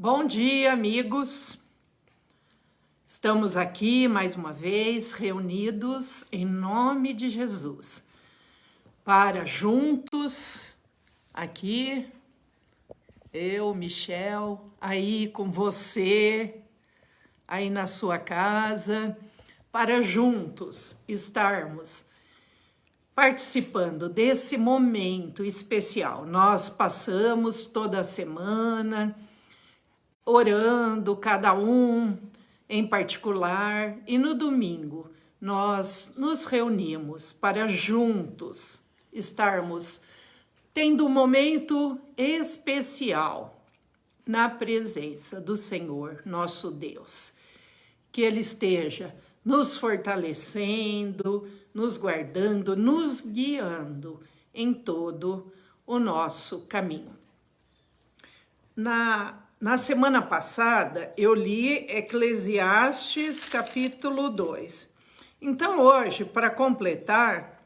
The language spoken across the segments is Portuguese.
Bom dia, amigos. Estamos aqui mais uma vez reunidos em nome de Jesus para juntos aqui eu, Michel, aí com você, aí na sua casa, para juntos estarmos participando desse momento especial. Nós passamos toda a semana orando, cada um em particular, e no domingo nós nos reunimos para juntos estarmos tendo um momento especial na presença do Senhor, nosso Deus. Que Ele esteja nos fortalecendo, nos guardando, nos guiando em todo o nosso caminho. Na semana passada, eu li Eclesiastes capítulo 2. Então, hoje, para completar,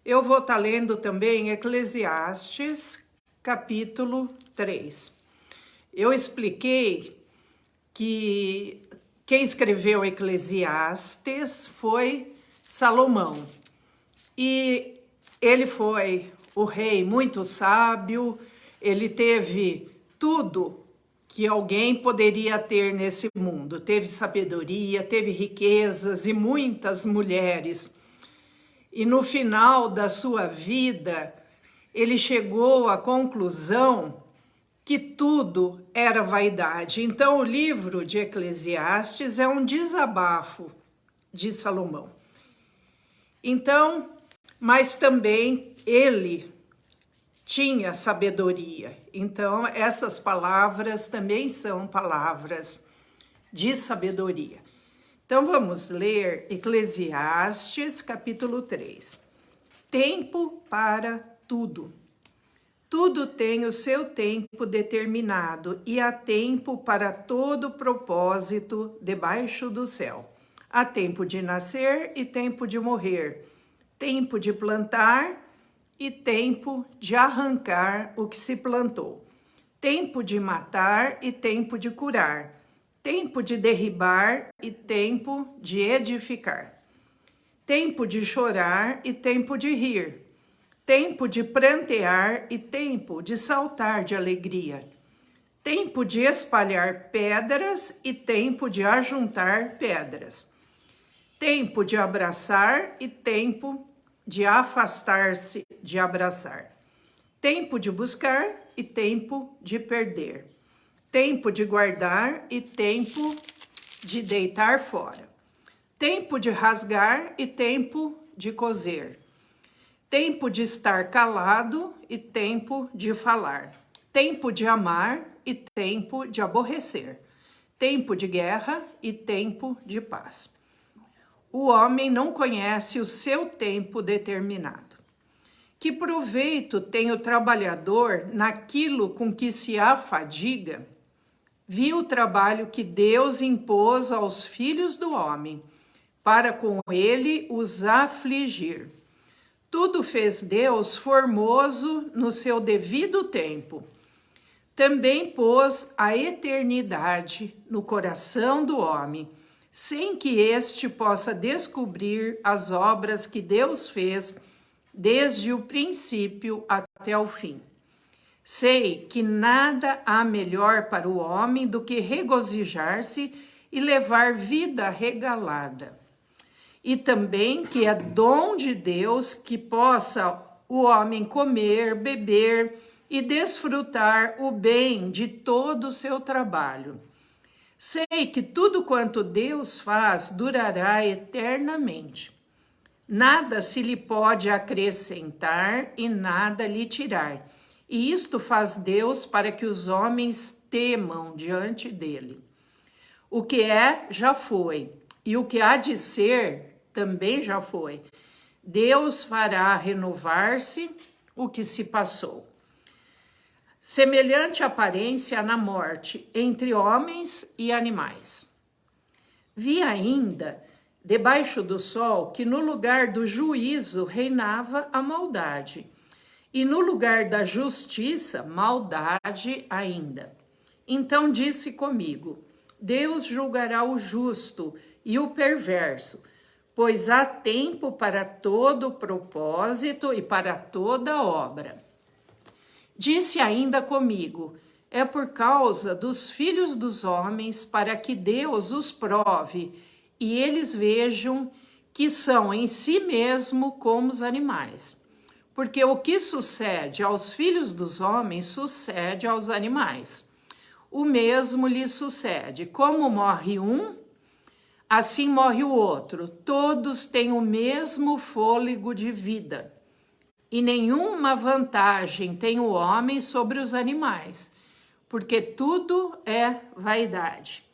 eu vou estar lendo também Eclesiastes capítulo 3. Eu expliquei que quem escreveu Eclesiastes foi Salomão. E ele foi o rei muito sábio, ele teve tudo que alguém poderia ter nesse mundo. Teve sabedoria, teve riquezas e muitas mulheres. E no final da sua vida, ele chegou à conclusão que tudo era vaidade. Então, o livro de Eclesiastes é um desabafo de Salomão. Então, mas também ele tinha sabedoria. Então, essas palavras também são palavras de sabedoria. Então, vamos ler Eclesiastes, capítulo 3. Tempo para tudo. Tudo tem o seu tempo determinado e há tempo para todo propósito debaixo do céu. Há tempo de nascer e tempo de morrer, tempo de plantar e tempo de arrancar o que se plantou, tempo de matar e tempo de curar, tempo de derribar e tempo de edificar, tempo de chorar e tempo de rir, tempo de prantear e tempo de saltar de alegria, tempo de espalhar pedras e tempo de ajuntar pedras, tempo de abraçar e tempo de afastar-se de abraçar, tempo de buscar e tempo de perder, tempo de guardar e tempo de deitar fora, tempo de rasgar e tempo de coser, tempo de estar calado e tempo de falar, tempo de amar e tempo de aborrecer, tempo de guerra e tempo de paz. O homem não conhece o seu tempo determinado. Que proveito tem o trabalhador naquilo com que se afadiga? Viu o trabalho que Deus impôs aos filhos do homem, para com ele os afligir. Tudo fez Deus formoso no seu devido tempo. Também pôs a eternidade no coração do homem, sem que este possa descobrir as obras que Deus fez desde o princípio até o fim. Sei que nada há melhor para o homem do que regozijar-se e levar vida regalada. E também que é dom de Deus que possa o homem comer, beber e desfrutar o bem de todo o seu trabalho. Sei que tudo quanto Deus faz durará eternamente. Nada se lhe pode acrescentar e nada lhe tirar. E isto faz Deus para que os homens temam diante dele. O que é, já foi, e o que há de ser, também já foi. Deus fará renovar-se o que se passou. Semelhante aparência na morte entre homens e animais. Vi ainda, debaixo do sol, que no lugar do juízo reinava a maldade, e no lugar da justiça, maldade ainda. Então disse comigo: Deus julgará o justo e o perverso, pois há tempo para todo propósito e para toda obra. Disse ainda comigo: é por causa dos filhos dos homens, para que Deus os prove e eles vejam que são em si mesmo como os animais. Porque o que sucede aos filhos dos homens sucede aos animais. O mesmo lhe sucede. Como morre um, assim morre o outro. Todos têm o mesmo fôlego de vida. E nenhuma vantagem tem o homem sobre os animais, porque tudo é vaidade.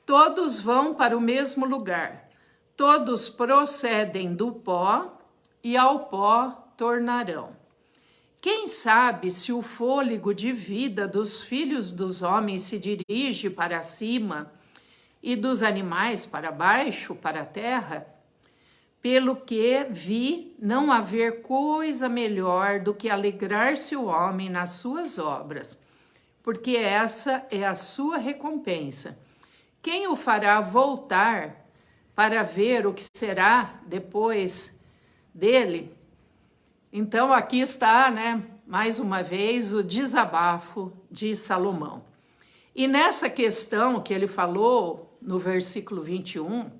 Todos vão para o mesmo lugar. Todos procedem do pó e ao pó tornarão. Quem sabe se o fôlego de vida dos filhos dos homens se dirige para cima e dos animais para baixo, para a terra? Pelo que vi não haver coisa melhor do que alegrar-se o homem nas suas obras, porque essa é a sua recompensa. Quem o fará voltar para ver o que será depois dele? Então aqui está, mais uma vez, o desabafo de Salomão. E nessa questão que ele falou no versículo 21,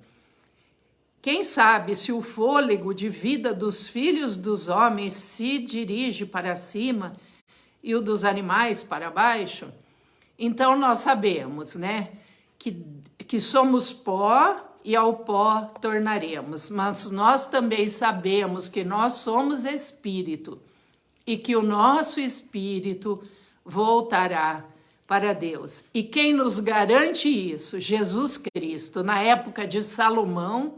quem sabe se o fôlego de vida dos filhos dos homens se dirige para cima e o dos animais para baixo? Então nós sabemos, que somos pó e ao pó tornaremos, mas nós também sabemos que nós somos espírito e que o nosso espírito voltará para Deus. E quem nos garante isso? Jesus Cristo. Na época de Salomão,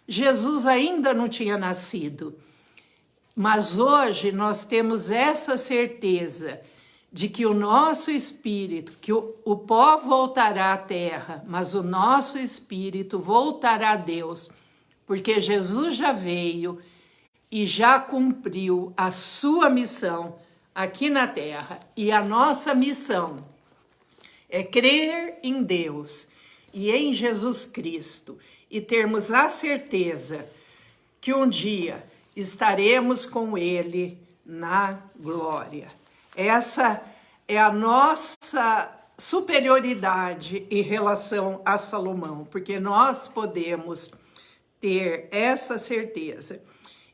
Jesus ainda não tinha nascido, mas hoje nós temos essa certeza de que o nosso espírito, que o pó voltará à terra, mas o nosso espírito voltará a Deus, porque Jesus já veio e já cumpriu a sua missão aqui na terra. E a nossa missão é crer em Deus e em Jesus Cristo e termos a certeza que um dia estaremos com Ele na glória. Essa é a nossa superioridade em relação a Salomão, porque nós podemos ter essa certeza.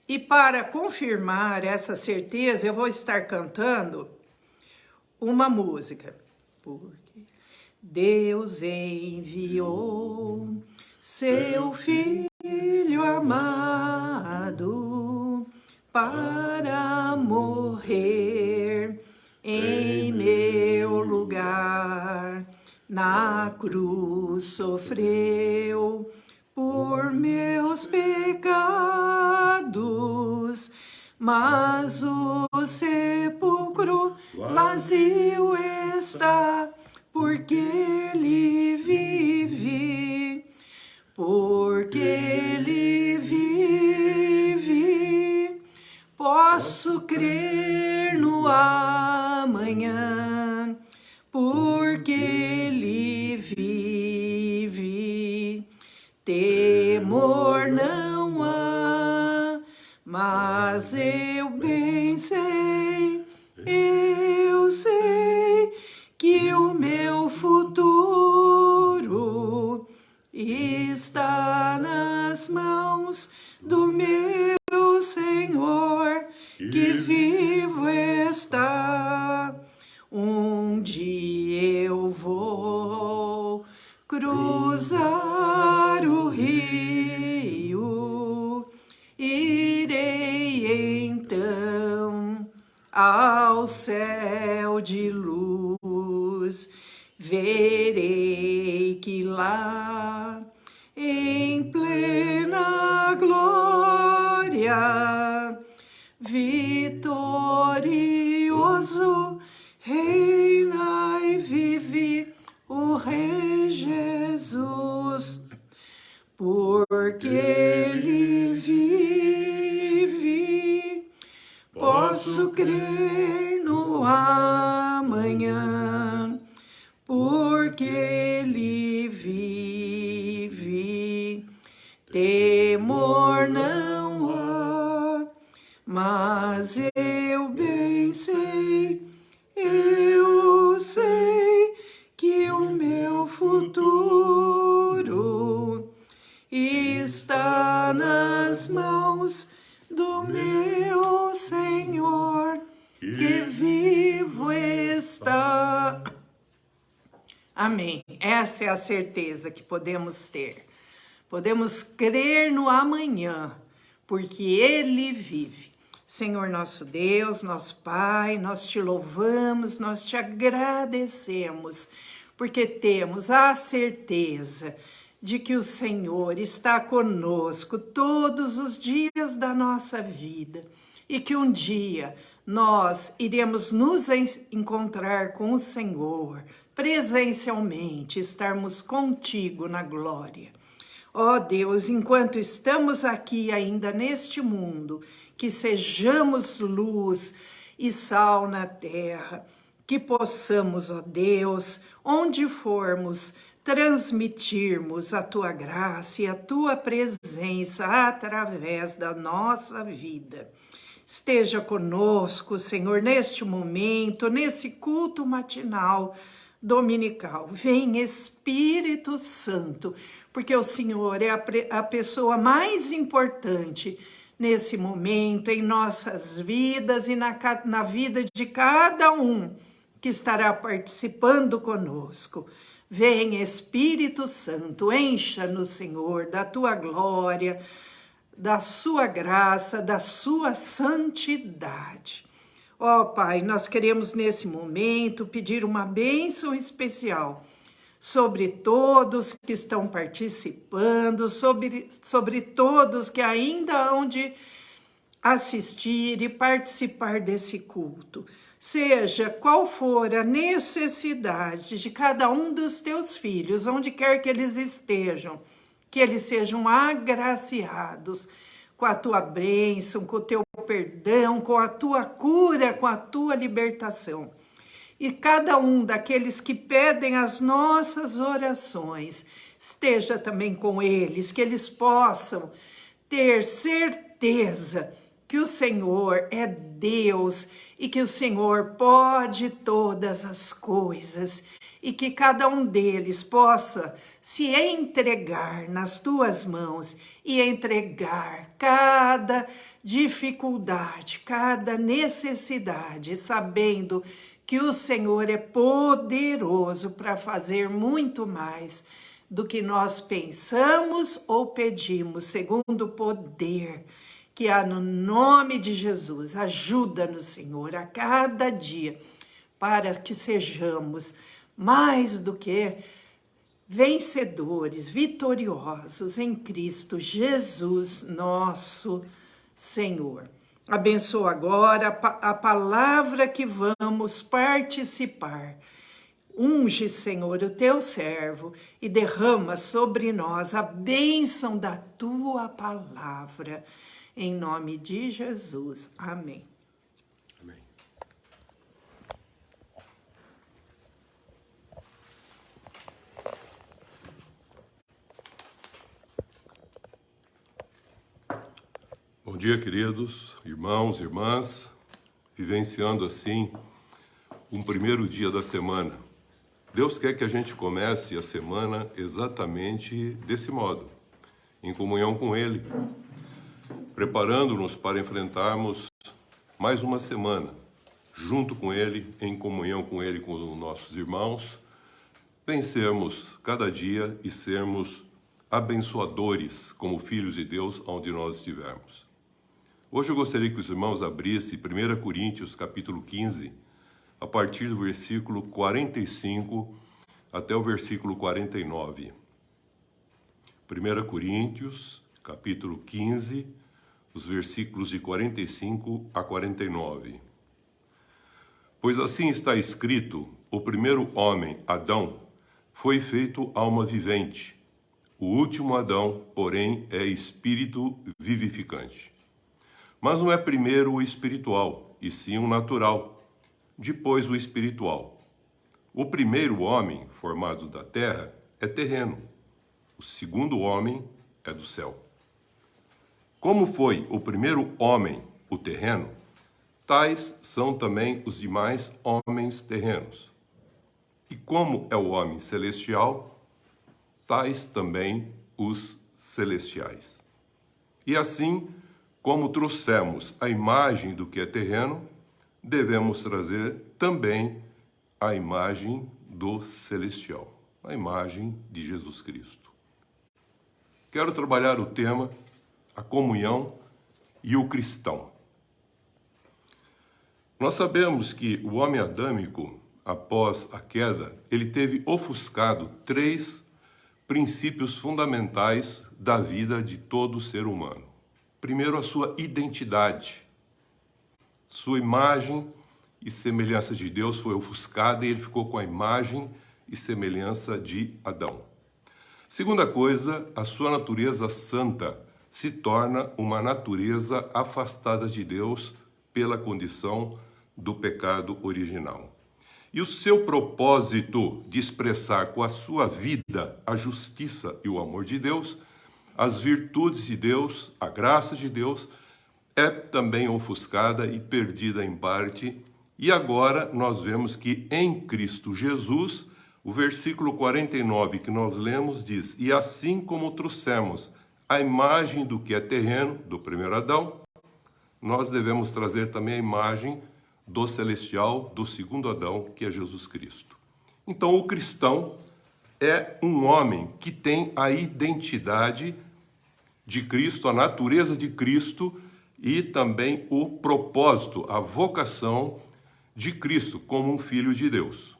E para confirmar essa certeza, eu vou estar cantando uma música. Porque Deus enviou seu Filho amado para morrer em meu lugar. Na cruz sofreu por meus pecados, mas o sepulcro vazio está, porque Ele vive, porque Ele vive. Posso crer no amanhã, porque Ele vive. Temor não há, mas eu bem sei, eu sei que o meu futuro está nas mãos do meu Senhor, que vivo está. Um dia eu vou cruzar o rio, irei então ao céu de luz, verei que lá em plena glória, vitorioso, reina e vive o Rei Jesus, porque Ele vive. Posso crer no amanhã, porque ele vive. Temor não há, mas eu bem sei, eu sei que o meu futuro está nas mãos do meu Senhor, que vivo está. Amém. Essa é a certeza que podemos ter. Podemos crer no amanhã, porque Ele vive. Senhor nosso Deus, nosso Pai, nós te louvamos, nós te agradecemos, porque temos a certeza de que o Senhor está conosco todos os dias da nossa vida e que um dia nós iremos nos encontrar com o Senhor presencialmente, estarmos contigo na glória. Ó Deus, enquanto estamos aqui ainda neste mundo, que sejamos luz e sal na terra, que possamos, ó Deus, onde formos, transmitirmos a Tua graça e a Tua presença através da nossa vida. Esteja conosco, Senhor, neste momento, nesse culto matinal dominical. Vem Espírito Santo, porque o Senhor é a pessoa mais importante nesse momento, em nossas vidas e na vida de cada um que estará participando conosco. Vem Espírito Santo, encha-nos, Senhor, da Tua glória, da Sua graça, da Sua santidade. Ó Pai, nós queremos nesse momento pedir uma bênção especial sobre todos que estão participando, sobre todos que ainda hão de assistir e participar desse culto. Seja qual for a necessidade de cada um dos teus filhos, onde quer que eles estejam, que eles sejam agraciados com a tua bênção, com o teu perdão, com a tua cura, com a tua libertação. E cada um daqueles que pedem as nossas orações, esteja também com eles, que eles possam ter certeza que o Senhor é Deus e que o Senhor pode todas as coisas e que cada um deles possa se entregar nas tuas mãos e entregar cada dificuldade, cada necessidade, sabendo que o Senhor é poderoso para fazer muito mais do que nós pensamos ou pedimos, segundo o poder que há no nome de Jesus. Ajuda-nos, Senhor, a cada dia, para que sejamos mais do que vencedores, vitoriosos em Cristo Jesus, nosso Senhor. Abençoa agora a palavra que vamos participar. Unge, Senhor, o teu servo e derrama sobre nós a bênção da tua palavra. Em nome de Jesus. Amém. Amém. Bom dia, queridos irmãos e irmãs, vivenciando assim um primeiro dia da semana. Deus quer que a gente comece a semana exatamente desse modo, em comunhão com Ele, preparando-nos para enfrentarmos mais uma semana, junto com Ele, em comunhão com Ele, com os nossos irmãos, vencermos cada dia e sermos abençoadores como filhos de Deus onde nós estivermos. Hoje eu gostaria que os irmãos abrissem 1 Coríntios capítulo 15, a partir do versículo 45 até o versículo 49. 1 Coríntios capítulo 15, os versículos de 45 a 49. Pois assim está escrito, o primeiro homem, Adão, foi feito alma vivente. O último Adão, porém, é espírito vivificante. Mas não é primeiro o espiritual, e sim o natural, depois o espiritual. o primeiro homem formado da terra é terreno, o segundo homem é do céu. Como foi o primeiro homem o terreno, tais são também os demais homens terrenos. E como é o homem celestial, tais também os celestiais. E assim, como trouxemos a imagem do que é terreno, devemos trazer também a imagem do celestial, a imagem de Jesus Cristo. Quero trabalhar o tema, a comunhão e o cristão. Nós sabemos que o homem adâmico, após a queda, ele teve ofuscado 3 princípios fundamentais da vida de todo ser humano. Primeiro, a sua identidade. Sua imagem e semelhança de Deus foi ofuscada e ele ficou com a imagem e semelhança de Adão. Segunda coisa, a sua natureza santa se torna uma natureza afastada de Deus pela condição do pecado original. E o seu propósito de expressar com a sua vida a justiça e o amor de Deus, as virtudes de Deus, a graça de Deus, é também ofuscada e perdida em parte. E agora nós vemos que em Cristo Jesus, o versículo 49 que nós lemos diz: e assim como trouxemos a imagem do que é terreno, do primeiro Adão, nós devemos trazer também a imagem do celestial, do segundo Adão, que é Jesus Cristo. Então, o cristão é um homem que tem a identidade de Cristo, a natureza de Cristo e também o propósito, a vocação de Cristo como um filho de Deus.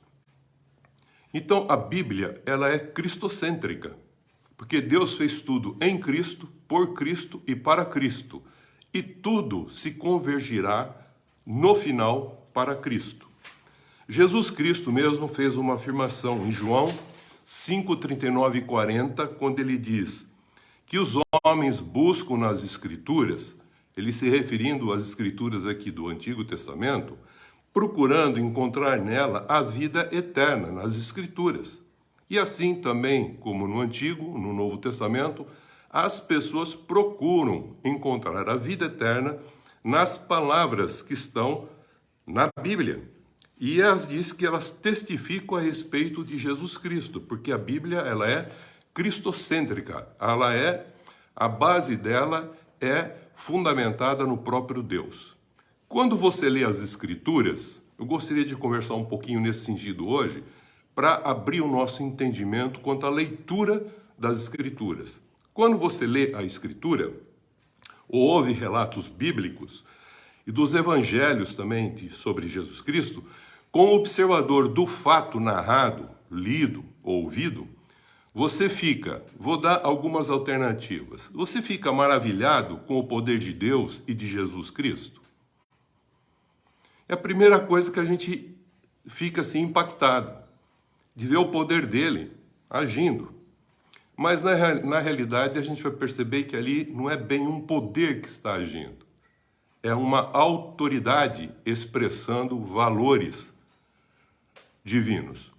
Então, a Bíblia, ela é cristocêntrica, porque Deus fez tudo em Cristo, por Cristo e para Cristo. E tudo se convergirá no final para Cristo. Jesus Cristo mesmo fez uma afirmação em João 5, 39 e 40, quando ele diz que os homens buscam nas Escrituras, ele se referindo às Escrituras aqui do Antigo Testamento, procurando encontrar nela a vida eterna, nas Escrituras. E assim também, como no Antigo, no Novo Testamento, as pessoas procuram encontrar a vida eterna nas palavras que estão na Bíblia. E elas diz que elas testificam a respeito de Jesus Cristo, porque a Bíblia, ela é cristocêntrica, a base dela é fundamentada no próprio Deus. Quando você lê as Escrituras, eu gostaria de conversar um pouquinho nesse sentido hoje, para abrir o nosso entendimento quanto à leitura das Escrituras. Quando você lê a Escritura, ou ouve relatos bíblicos e dos evangelhos também sobre Jesus Cristo, como observador do fato narrado, lido, ouvido, você fica, vou dar algumas alternativas, você fica maravilhado com o poder de Deus e de Jesus Cristo? É a primeira coisa que a gente fica assim impactado, de ver o poder dele agindo. Mas na realidade a gente vai perceber que ali não é bem um poder que está agindo. É uma autoridade expressando valores divinos.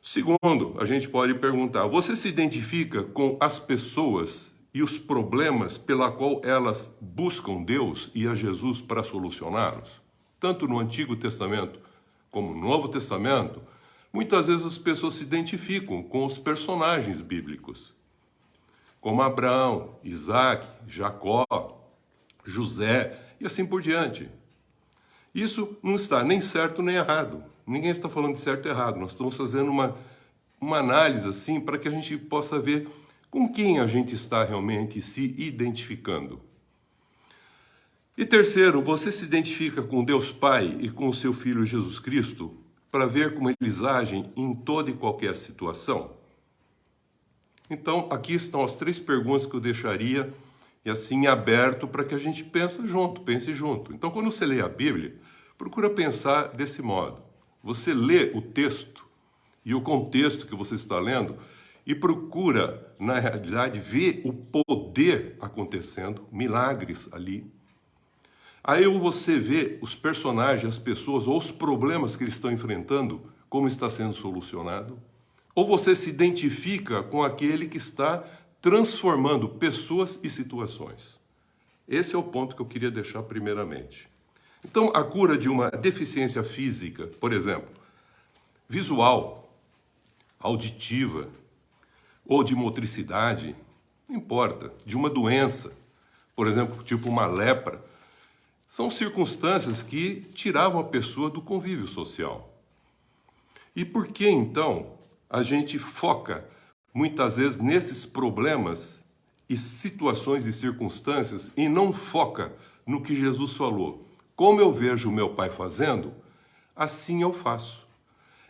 Segundo, a gente pode perguntar, você se identifica com as pessoas e os problemas pela qual elas buscam Deus e a Jesus para solucioná-los? Tanto no Antigo Testamento como no Novo Testamento, muitas vezes as pessoas se identificam com os personagens bíblicos, como Abraão, Isaac, Jacó, José e assim por diante. Isso não está nem certo nem errado. Ninguém está falando de certo e errado. Nós estamos fazendo uma análise assim para que a gente possa ver com quem a gente está realmente se identificando. E terceiro, você se identifica com Deus Pai e com o seu Filho Jesus Cristo para ver como eles agem em toda e qualquer situação? Então, aqui estão as 3 perguntas que eu deixaria e assim aberto para que a gente pense junto. Então, quando você lê a Bíblia, procura pensar desse modo. Você lê o texto e o contexto que você está lendo e procura, na realidade, ver o poder acontecendo, milagres ali. Aí você vê os personagens, as pessoas ou os problemas que eles estão enfrentando como está sendo solucionado? Ou você se identifica com aquele que está transformando pessoas e situações? Esse é o ponto que eu queria deixar primeiramente. Então, a cura de uma deficiência física, por exemplo, visual, auditiva ou de motricidade, não importa, de uma doença, por exemplo, tipo uma lepra, são circunstâncias que tiravam a pessoa do convívio social. E por que, então, a gente foca muitas vezes nesses problemas e situações e circunstâncias e não foca no que Jesus falou? Como eu vejo o meu Pai fazendo, assim eu faço.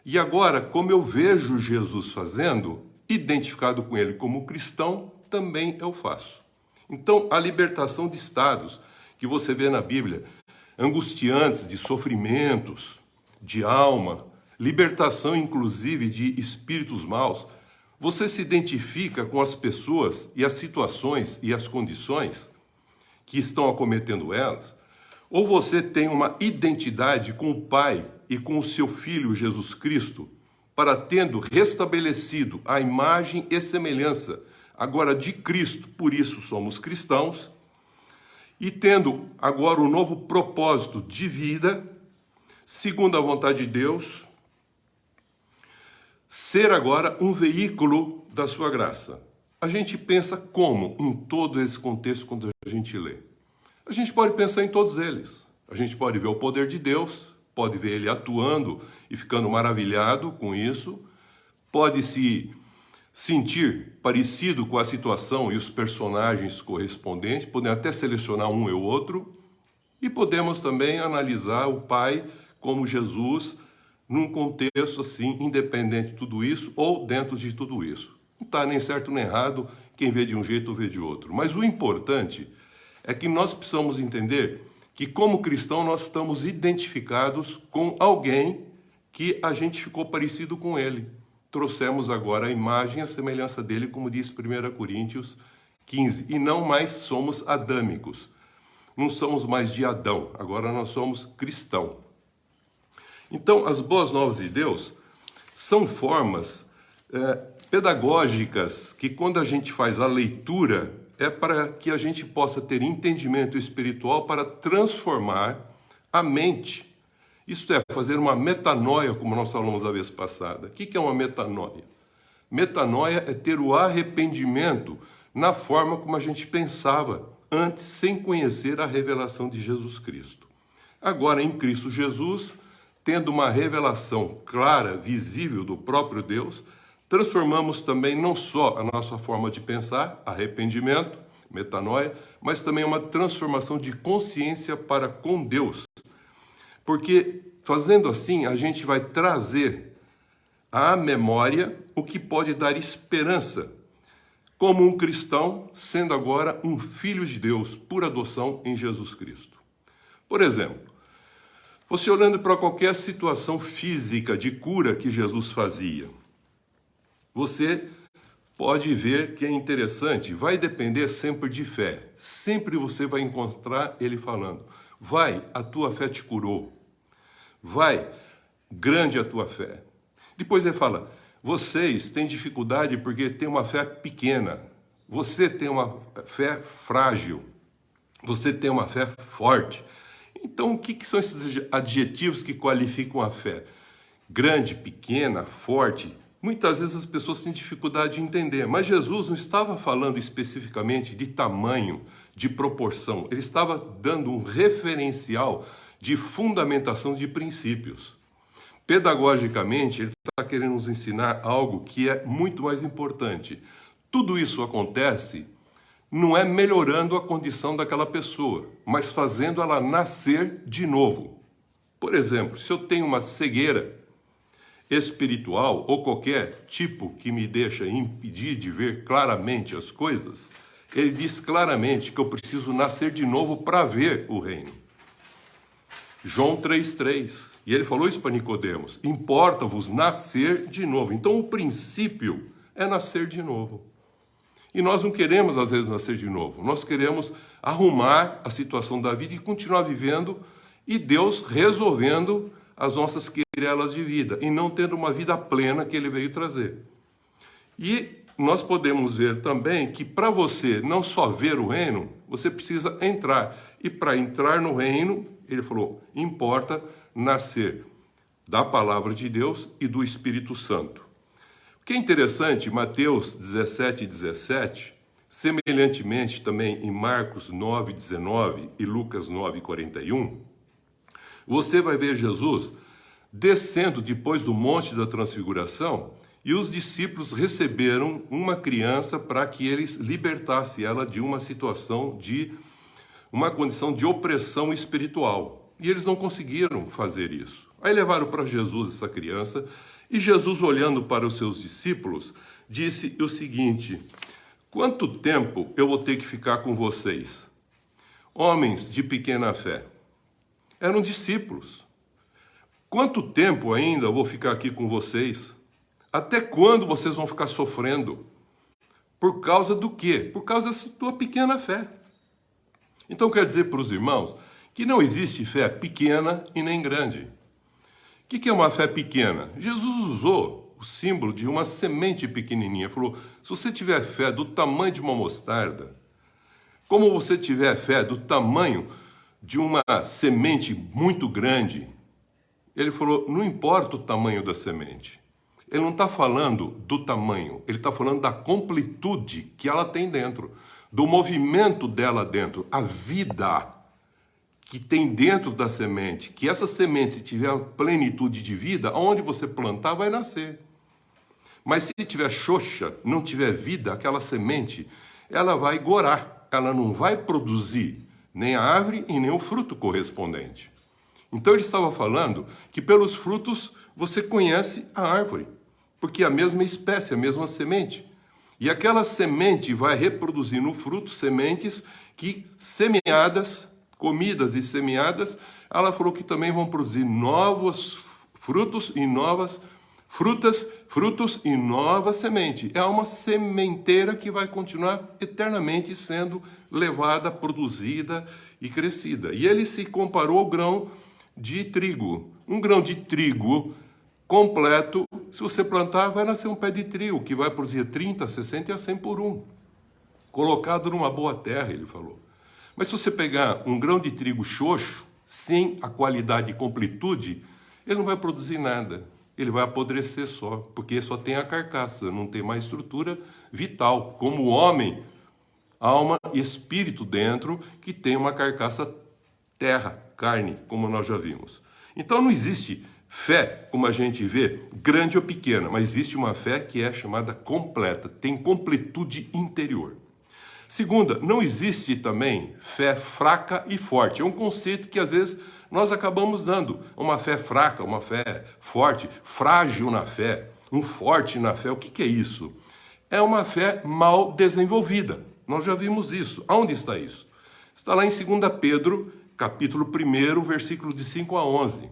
E agora, como eu vejo Jesus fazendo, identificado com ele como cristão, também eu faço. Então, a libertação de estados que você vê na Bíblia, angustiantes, de sofrimentos, de alma, libertação inclusive de espíritos maus, você se identifica com as pessoas e as situações e as condições que estão acometendo elas, ou você tem uma identidade com o Pai e com o seu Filho Jesus Cristo, para tendo restabelecido a imagem e semelhança agora de Cristo, por isso somos cristãos, e tendo agora um novo propósito de vida, segundo a vontade de Deus, ser agora um veículo da sua graça. A gente pensa como em todo esse contexto quando a gente lê? A gente pode pensar em todos eles. A gente pode ver o poder de Deus, pode ver ele atuando e ficando maravilhado com isso, pode se sentir parecido com a situação e os personagens correspondentes, podemos até selecionar um e o outro, e podemos também analisar o Pai como Jesus num contexto assim, independente de tudo isso ou dentro de tudo isso. Não está nem certo nem errado, quem vê de um jeito ou vê de outro. Mas o importante é que nós precisamos entender que como cristão nós estamos identificados com alguém que a gente ficou parecido com ele. Trouxemos agora a imagem e a semelhança dele, como diz 1 Coríntios 15, e não mais somos adâmicos. Não somos mais de Adão, agora nós somos cristão. Então, as boas novas de Deus são formas pedagógicas que, quando a gente faz a leitura, é para que a gente possa ter entendimento espiritual para transformar a mente. Isto é, fazer uma metanoia, como nós falamos a vez passada. O que é uma metanoia? Metanoia é ter o arrependimento na forma como a gente pensava antes, sem conhecer a revelação de Jesus Cristo. Agora, em Cristo Jesus, tendo uma revelação clara, visível do próprio Deus, transformamos também não só a nossa forma de pensar, arrependimento, metanoia, mas também uma transformação de consciência para com Deus. Porque fazendo assim, a gente vai trazer à memória o que pode dar esperança, como um cristão, sendo agora um filho de Deus, por adoção em Jesus Cristo. Por exemplo, você olhando para qualquer situação física de cura que Jesus fazia, você pode ver que é interessante, vai depender sempre de fé. Sempre você vai encontrar ele falando, vai, a tua fé te curou. Vai, grande a tua fé. Depois ele fala, vocês têm dificuldade porque têm uma fé pequena. Você tem uma fé frágil. Você tem uma fé forte. Então, o que são esses adjetivos que qualificam a fé? Grande, pequena, forte. Muitas vezes as pessoas têm dificuldade de entender, mas Jesus não estava falando especificamente de tamanho, de proporção. Ele estava dando um referencial de fundamentação de princípios. Pedagogicamente, ele está querendo nos ensinar algo que é muito mais importante. Tudo isso acontece não é melhorando a condição daquela pessoa, mas fazendo ela nascer de novo. Por exemplo, se eu tenho uma cegueira espiritual ou qualquer tipo que me deixa impedir de ver claramente as coisas, ele diz claramente que eu preciso nascer de novo para ver o reino. João 3,3. E ele falou isso para Nicodemos. Importa-vos nascer de novo. Então o princípio é nascer de novo. E nós não queremos, às vezes, nascer de novo. Nós queremos arrumar a situação da vida e continuar vivendo e Deus resolvendo as nossas cirelas de vida e não tendo uma vida plena que ele veio trazer. E nós podemos ver também que para você não só ver o reino, você precisa entrar. E para entrar no reino, ele falou, importa nascer da palavra de Deus e do Espírito Santo. O que é interessante, Mateus 17:17, semelhantemente também em Marcos 9:19 e Lucas 9:41, você vai ver Jesus descendo depois do Monte da Transfiguração e os discípulos receberam uma criança para que eles libertassem ela de uma situação uma condição de opressão espiritual. E eles não conseguiram fazer isso. Aí levaram para Jesus essa criança e Jesus, olhando para os seus discípulos, disse o seguinte: quanto tempo eu vou ter que ficar com vocês? Homens de pequena fé. Eram discípulos. Quanto tempo ainda eu vou ficar aqui com vocês? Até quando vocês vão ficar sofrendo? Por causa do quê? Por causa da tua pequena fé. Então quer dizer para os irmãos que não existe fé pequena e nem grande. O que é uma fé pequena? Jesus usou o símbolo de uma semente pequenininha. Falou, se você tiver fé do tamanho de uma mostarda, como você tiver fé do tamanho de uma semente muito grande, ele falou, não importa o tamanho da semente. Ele não está falando do tamanho, ele está falando da completude que ela tem dentro, do movimento dela dentro, a vida que tem dentro da semente, que essa semente, se tiver uma plenitude de vida, onde você plantar vai nascer. Mas se tiver xoxa, não tiver vida, aquela semente, ela vai gorar, ela não vai produzir nem a árvore e nem o fruto correspondente. Então ele estava falando que pelos frutos você conhece a árvore, porque é a mesma espécie, a mesma semente. E aquela semente vai reproduzir no fruto sementes que semeadas, comidas e semeadas, ela falou que também vão produzir novos frutos e novas frutos e nova semente. É uma sementeira que vai continuar eternamente sendo levada, produzida e crescida. E ele se comparou ao grão de trigo. Um grão de trigo completo, se você plantar, vai nascer um pé de trigo, que vai produzir 30, 60 e a 100 por um. Colocado numa boa terra, ele falou. Mas se você pegar um grão de trigo xoxo, sem a qualidade e completude, ele não vai produzir nada. Ele vai apodrecer só, porque só tem a carcaça, não tem mais estrutura vital. Como o homem, alma e espírito dentro, que tem uma carcaça terra, carne, como nós já vimos. Então não existe fé, como a gente vê, grande ou pequena, mas existe uma fé que é chamada completa, tem completude interior. Segunda, não existe também fé fraca e forte. É um conceito que às vezes nós acabamos dando. Uma fé fraca, uma fé forte, frágil na fé, um forte na fé. O que é isso? É uma fé mal desenvolvida. Nós já vimos isso. Aonde está isso? Está lá em 2 Pedro, capítulo 1, versículo de 5 a 11.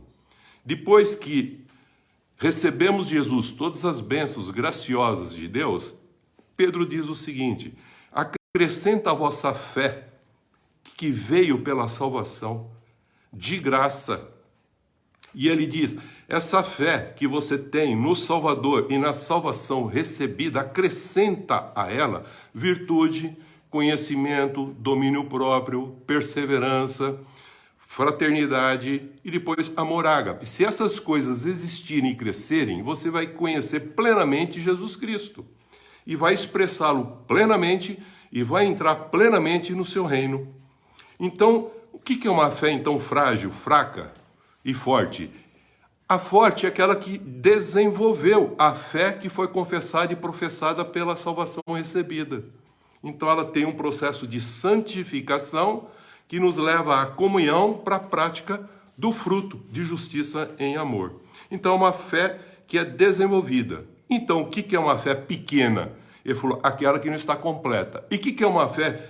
Depois que recebemos de Jesus todas as bênçãos graciosas de Deus, Pedro diz o seguinte: acrescenta a vossa fé, que veio pela salvação, de graça. E ele diz, essa fé que você tem no Salvador e na salvação recebida, acrescenta a ela virtude, conhecimento, domínio próprio, perseverança, fraternidade e depois amor ágape. Se essas coisas existirem e crescerem, você vai conhecer plenamente Jesus Cristo e vai expressá-lo plenamente e vai entrar plenamente no seu reino. Então, o que é uma fé então frágil, fraca e forte? A forte é aquela que desenvolveu a fé que foi confessada e professada pela salvação recebida. Então ela tem um processo de santificação que nos leva à comunhão para a prática do fruto de justiça em amor. Então é uma fé que é desenvolvida. Então o que é uma fé pequena? Ele falou, aquela que não está completa. E o que é uma fé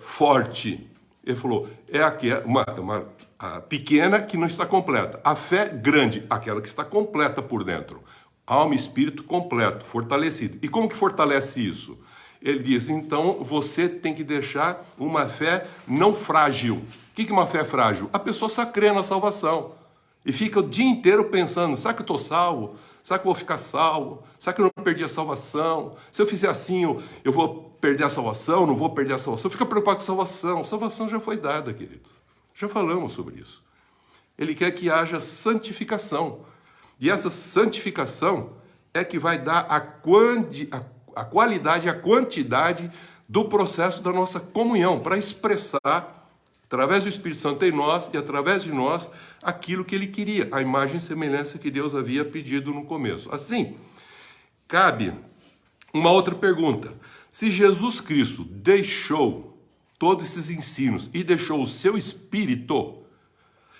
forte? Ele falou, é a pequena que não está completa. A fé grande, aquela que está completa por dentro. Alma e espírito completo, fortalecido. E como que fortalece isso? Ele diz, então você tem que deixar uma fé não frágil. O que é uma fé frágil? A pessoa só crê na salvação. E fica o dia inteiro pensando, será que eu estou salvo? Será que eu vou ficar salvo? Será que eu não perdi a salvação? Se eu fizer assim, eu vou perder a salvação? Não vou perder a salvação? Fica preocupado com a salvação. A salvação já foi dada, queridos. Já falamos sobre isso. Ele quer que haja santificação. E essa santificação é que vai dar a qualidade e a quantidade do processo da nossa comunhão, para expressar, através do Espírito Santo em nós e através de nós, aquilo que ele queria, a imagem e semelhança que Deus havia pedido no começo. Assim, cabe uma outra pergunta. Se Jesus Cristo deixou todos esses ensinos e deixou o seu Espírito,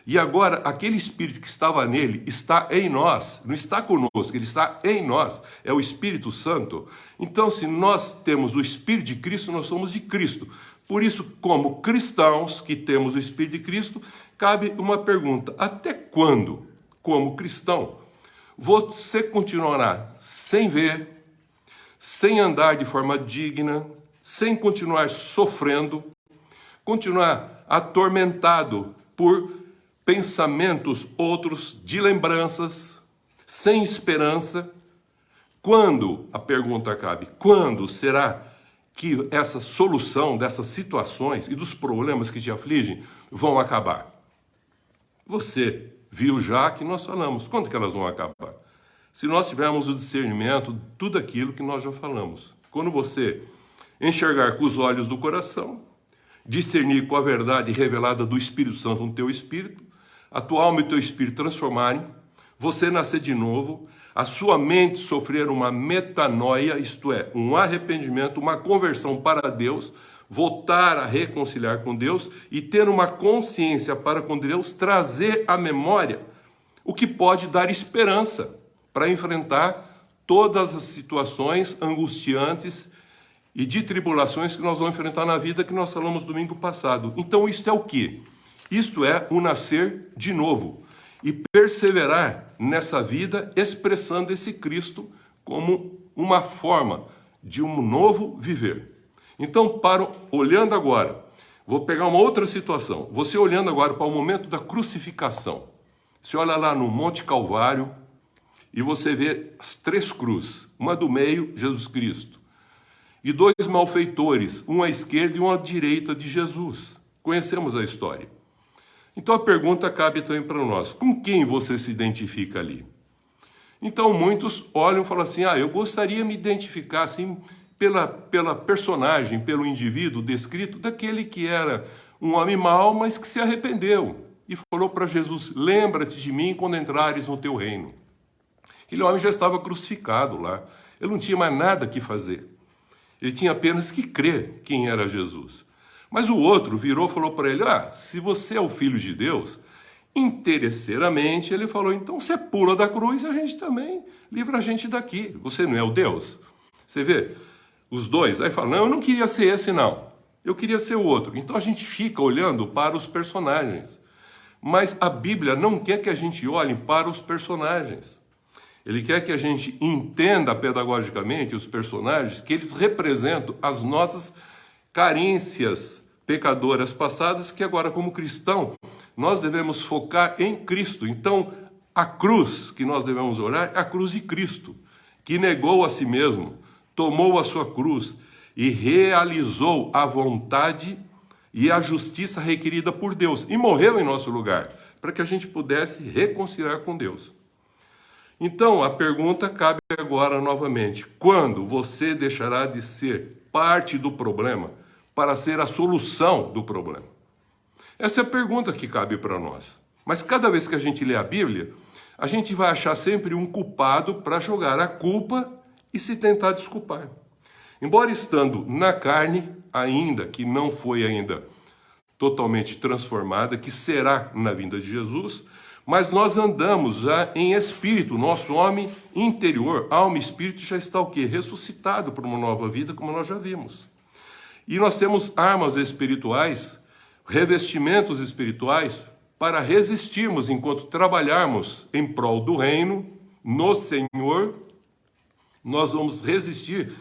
e agora aquele Espírito que estava nele está em nós, não está conosco, ele está em nós, é o Espírito Santo. Então, se nós temos o Espírito de Cristo, nós somos de Cristo. Por isso, como cristãos que temos o Espírito de Cristo, cabe uma pergunta: até quando, como cristão, você continuará sem ver, sem andar de forma digna, sem continuar sofrendo, continuar atormentado por pensamentos outros de lembranças, sem esperança? Quando, a pergunta cabe, quando será que essa solução dessas situações e dos problemas que te afligem vão acabar? Você viu já que nós falamos. Quando que elas vão acabar? Se nós tivermos o discernimento de tudo aquilo que nós já falamos. Quando você enxergar com os olhos do coração, discernir com a verdade revelada do Espírito Santo no teu espírito, a tua alma e o teu espírito transformarem, você nascer de novo, a sua mente sofrer uma metanoia, isto é, um arrependimento, uma conversão para Deus, voltar a reconciliar com Deus e ter uma consciência para com Deus, trazer à memória o que pode dar esperança para enfrentar todas as situações angustiantes e de tribulações que nós vamos enfrentar na vida, que nós falamos domingo passado. Então, isto é o quê? Isto é o nascer de novo e perseverar nessa vida expressando esse Cristo como uma forma de um novo viver. Então, olhando agora, vou pegar uma outra situação. Você olhando agora para o momento da crucificação. Você olha lá no Monte Calvário e você vê as 3 cruzes, uma do meio, Jesus Cristo, e 2 malfeitores, um à esquerda e um à direita de Jesus. Conhecemos a história. Então a pergunta cabe também para nós: com quem você se identifica ali? Então muitos olham e falam assim: eu gostaria de me identificar assim pela personagem, pelo indivíduo descrito, daquele que era um homem mau, mas que se arrependeu e falou para Jesus: lembra-te de mim quando entrares no teu reino. Aquele homem já estava crucificado lá, ele não tinha mais nada que fazer, ele tinha apenas que crer quem era Jesus. Mas o outro virou e falou para ele: se você é o Filho de Deus, interesseiramente, ele falou: então você pula da cruz e a gente também livra a gente daqui. Você não é o Deus? Você vê, os dois, aí fala: não, eu não queria ser esse não, eu queria ser o outro. Então a gente fica olhando para os personagens. Mas a Bíblia não quer que a gente olhe para os personagens. Ele quer que a gente entenda pedagogicamente os personagens, que eles representam as nossas carências pecadoras passadas, que agora, como cristão, nós devemos focar em Cristo. Então, a cruz que nós devemos olhar é a cruz de Cristo, que negou a si mesmo, tomou a sua cruz e realizou a vontade e a justiça requerida por Deus, e morreu em nosso lugar, para que a gente pudesse reconciliar com Deus. Então, a pergunta cabe agora novamente: quando você deixará de ser parte do problema para ser a solução do problema? Essa é a pergunta que cabe para nós. Mas cada vez que a gente lê a Bíblia, a gente vai achar sempre um culpado para jogar a culpa e se tentar desculpar. Embora estando na carne, ainda que não foi ainda totalmente transformada, que será na vinda de Jesus, mas nós andamos já em espírito, nosso homem interior, alma e espírito já está o quê? Ressuscitado para uma nova vida, como nós já vimos. E nós temos armas espirituais, revestimentos espirituais, para resistirmos enquanto trabalharmos em prol do reino, no Senhor. Nós vamos resistir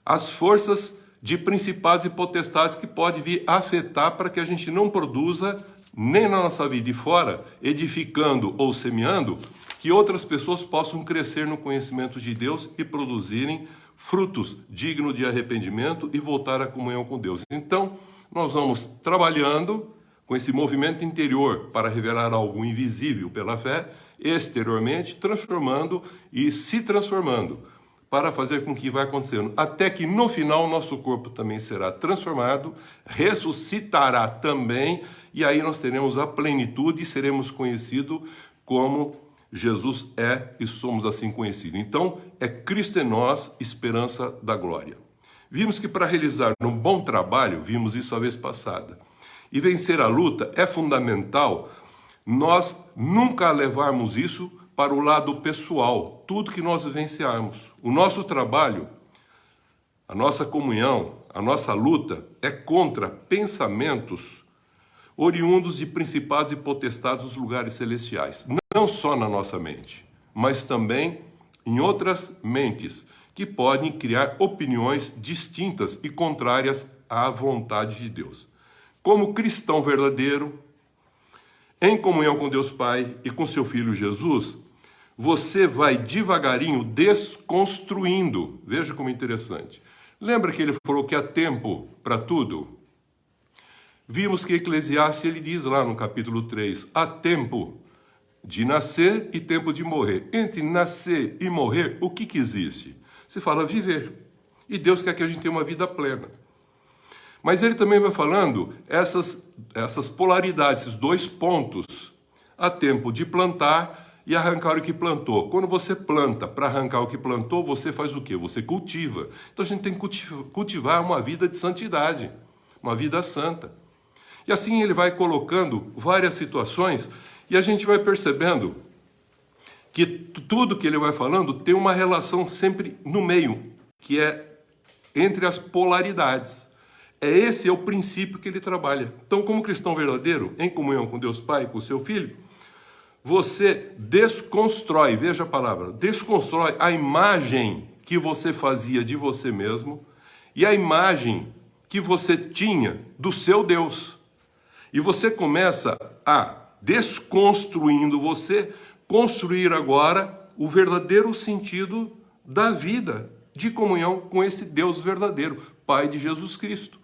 às forças de principados e potestades que podem vir afetar para que a gente não produza nem na nossa vida de fora, edificando ou semeando, que outras pessoas possam crescer no conhecimento de Deus e produzirem frutos dignos de arrependimento e voltar à comunhão com Deus. Então, nós vamos trabalhando com esse movimento interior para revelar algo invisível pela fé, exteriormente, transformando e se transformando, para fazer com que vá acontecendo, até que no final nosso corpo também será transformado, ressuscitará também, e aí nós teremos a plenitude e seremos conhecidos como Jesus é e somos assim conhecidos. Então, é Cristo em nós, esperança da glória. Vimos que para realizar um bom trabalho, vimos isso a vez passada, e vencer a luta, é fundamental nós nunca levarmos isso para o lado pessoal, tudo que nós vivenciarmos. O nosso trabalho, a nossa comunhão, a nossa luta é contra pensamentos oriundos de principados e potestades dos lugares celestiais. Não só na nossa mente, mas também em outras mentes que podem criar opiniões distintas e contrárias à vontade de Deus. Como cristão verdadeiro, em comunhão com Deus Pai e com seu Filho Jesus, você vai devagarinho desconstruindo. Veja como é interessante. Lembra que ele falou que há tempo para tudo? Vimos que Eclesiastes, ele diz lá no capítulo 3, há tempo de nascer e tempo de morrer. Entre nascer e morrer, o que existe? Você fala viver. E Deus quer que a gente tenha uma vida plena. Mas ele também vai falando essas polaridades, esses dois pontos. Há tempo de plantar e arrancar o que plantou. Quando você planta para arrancar o que plantou, você faz o quê? Você cultiva. Então a gente tem que cultivar uma vida de santidade, uma vida santa. E assim ele vai colocando várias situações e a gente vai percebendo que tudo que ele vai falando tem uma relação sempre no meio, que é entre as polaridades. Esse é o princípio que ele trabalha. Então, como cristão verdadeiro, em comunhão com Deus Pai e com seu Filho, você desconstrói, veja a palavra, desconstrói a imagem que você fazia de você mesmo e a imagem que você tinha do seu Deus. E você começa a, desconstruindo você, construir agora o verdadeiro sentido da vida de comunhão com esse Deus verdadeiro, Pai de Jesus Cristo.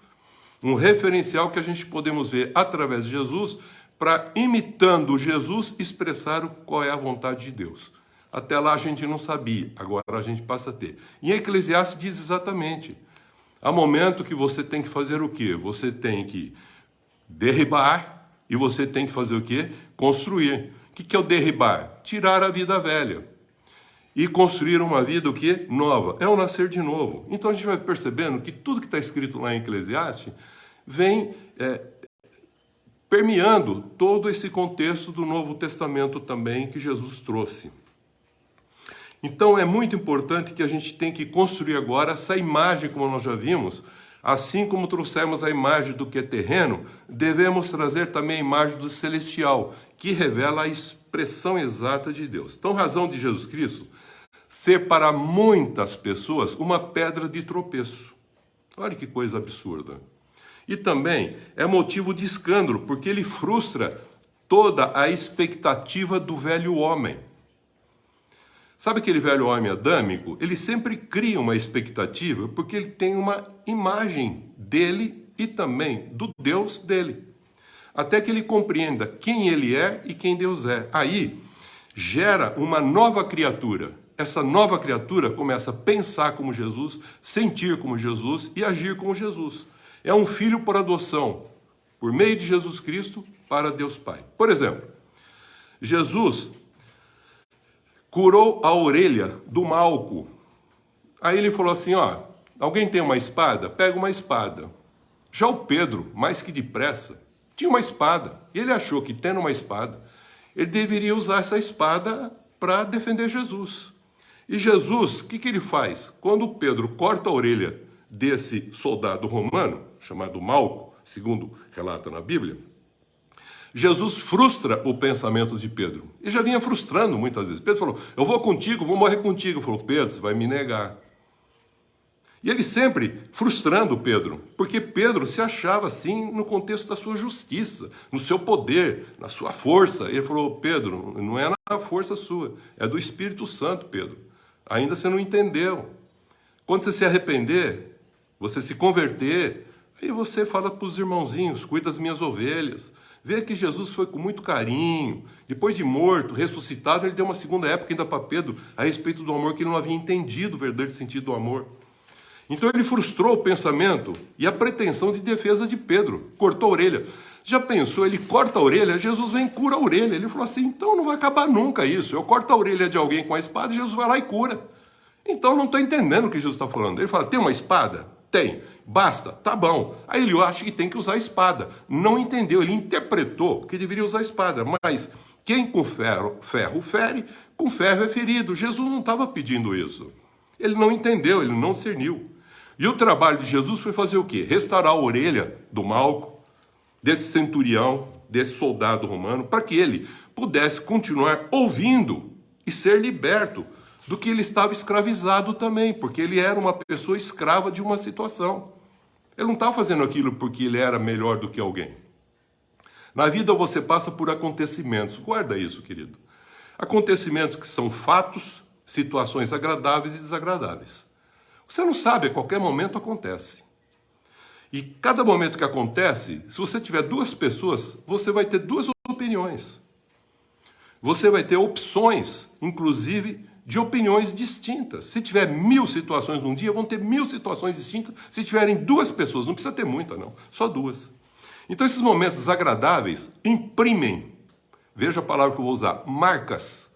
Um referencial que a gente podemos ver através de Jesus para, imitando Jesus, expressar qual é a vontade de Deus. Até lá a gente não sabia, agora a gente passa a ter. Em Eclesiastes diz exatamente, há momento que você tem que fazer o quê? Você tem que derribar e você tem que fazer o quê? Construir. O que é o derribar? Tirar a vida velha e construir uma vida o quê? Nova. É o nascer de novo. Então a gente vai percebendo que tudo que está escrito lá em Eclesiastes vem permeando todo esse contexto do Novo Testamento também que Jesus trouxe. Então é muito importante que a gente tem que construir agora essa imagem, como nós já vimos. Assim como trouxemos a imagem do que é terreno, devemos trazer também a imagem do celestial, que revela a expressão exata de Deus. Então, razão de Jesus Cristo ser para muitas pessoas uma pedra de tropeço. Olha que coisa absurda. E também é motivo de escândalo, porque ele frustra toda a expectativa do velho homem. Sabe aquele velho homem adâmico? Ele sempre cria uma expectativa porque ele tem uma imagem dele e também do Deus dele. Até que ele compreenda quem ele é e quem Deus é. Aí gera uma nova criatura. Essa nova criatura começa a pensar como Jesus, sentir como Jesus e agir como Jesus. É um filho por adoção, por meio de Jesus Cristo, para Deus Pai. Por exemplo, Jesus curou a orelha do Malco. Aí ele falou assim, alguém tem uma espada? Pega uma espada. Já o Pedro, mais que depressa, tinha uma espada. E ele achou que, tendo uma espada, ele deveria usar essa espada para defender Jesus. E Jesus, o que ele faz? Quando Pedro corta a orelha desse soldado romano, chamado Malco, segundo relata na Bíblia, Jesus frustra o pensamento de Pedro. E já vinha frustrando muitas vezes. Pedro falou, eu vou contigo, vou morrer contigo. Ele falou, Pedro, você vai me negar. E ele sempre frustrando Pedro, porque Pedro se achava assim no contexto da sua justiça, no seu poder, na sua força. Ele falou: Pedro, não é na força sua, é do Espírito Santo, Pedro. Ainda você não entendeu. Quando você se arrepender, você se converter, aí você fala para os irmãozinhos: cuida das minhas ovelhas. Vê que Jesus foi com muito carinho. Depois de morto, ressuscitado, ele deu uma segunda época ainda para Pedro a respeito do amor, que ele não havia entendido o verdadeiro sentido do amor. Então ele frustrou o pensamento e a pretensão de defesa de Pedro. Cortou a orelha. Já pensou? Ele corta a orelha, Jesus vem e cura a orelha. Ele falou assim: então não vai acabar nunca isso. Eu corto a orelha de alguém com a espada e Jesus vai lá e cura. Então não estou entendendo o que Jesus está falando. Ele fala: tem uma espada? Tem. Basta, tá bom. Aí ele acha que tem que usar a espada. Não entendeu, ele interpretou que deveria usar a espada. Mas quem com ferro fere, com ferro é ferido. Jesus não estava pedindo isso. Ele não entendeu, ele não discerniu. E o trabalho de Jesus foi fazer o quê? Restaurar a orelha do Malco, desse centurião, desse soldado romano, para que ele pudesse continuar ouvindo e ser liberto do que ele estava escravizado também, porque ele era uma pessoa escrava de uma situação. Ele não estava fazendo aquilo porque ele era melhor do que alguém. Na vida você passa por acontecimentos, guarda isso, querido. Acontecimentos que são fatos, situações agradáveis e desagradáveis. Você não sabe, a qualquer momento acontece. E cada momento que acontece, se você tiver duas pessoas, você vai ter duas opiniões. Você vai ter opções, inclusive, de opiniões distintas. Se tiver 1000 situações num dia, vão ter 1000 situações distintas. Se tiverem duas pessoas, não precisa ter muita não, só duas. Então esses momentos desagradáveis imprimem, veja a palavra que eu vou usar, marcas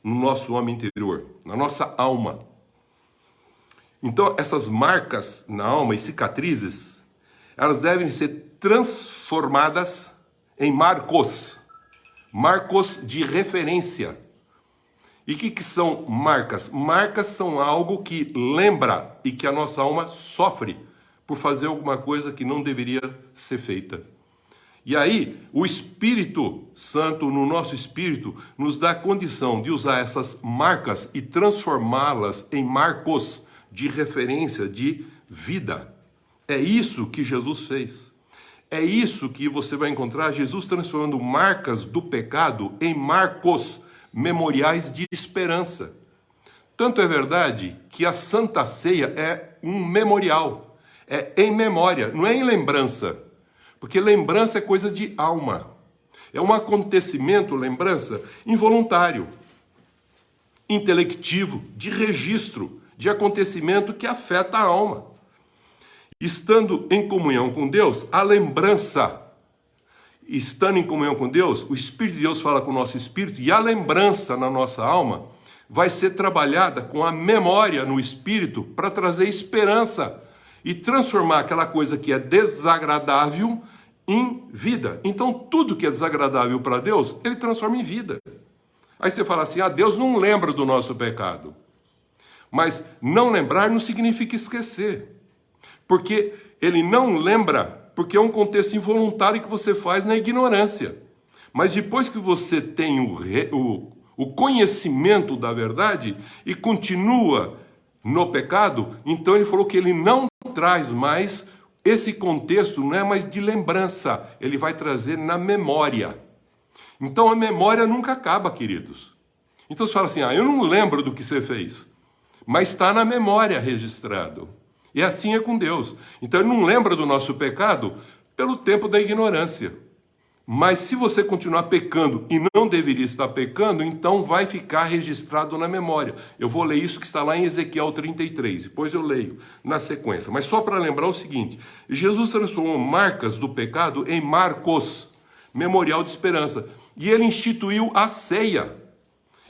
no nosso homem interior, na nossa alma. Então essas marcas na alma e cicatrizes, elas devem ser transformadas em marcos de referência. E o que são marcas? Marcas são algo que lembra e que a nossa alma sofre por fazer alguma coisa que não deveria ser feita. E aí, o Espírito Santo, no nosso espírito, nos dá a condição de usar essas marcas e transformá-las em marcos de referência, de vida. É isso que Jesus fez. É isso que você vai encontrar Jesus transformando marcas do pecado em marcos memoriais de esperança. Tanto é verdade que a Santa Ceia é um memorial, é em memória, não é em lembrança, porque lembrança é coisa de alma, é um acontecimento, lembrança, involuntário, intelectivo, de registro, de acontecimento que afeta a alma. Estando em comunhão com Deus, a lembrança, estando em comunhão com Deus, o Espírito de Deus fala com o nosso espírito e a lembrança na nossa alma vai ser trabalhada com a memória no espírito para trazer esperança e transformar aquela coisa que é desagradável em vida. Então tudo que é desagradável para Deus, ele transforma em vida. Aí você fala assim: Deus não lembra do nosso pecado. Mas não lembrar não significa esquecer. Porque ele não lembra, porque é um contexto involuntário que você faz na ignorância. Mas depois que você tem o conhecimento da verdade e continua no pecado, então ele falou que ele não traz mais esse contexto, não é mais de lembrança, ele vai trazer na memória. Então a memória nunca acaba, queridos. Então você fala assim: eu não lembro do que você fez, mas está na memória registrado. E assim é com Deus. Então ele não lembra do nosso pecado pelo tempo da ignorância. Mas se você continuar pecando e não deveria estar pecando, então vai ficar registrado na memória. Eu vou ler isso que está lá em Ezequiel 33, depois eu leio na sequência. Mas só para lembrar o seguinte: Jesus transformou marcas do pecado em marcos, memorial de esperança. E ele instituiu a ceia.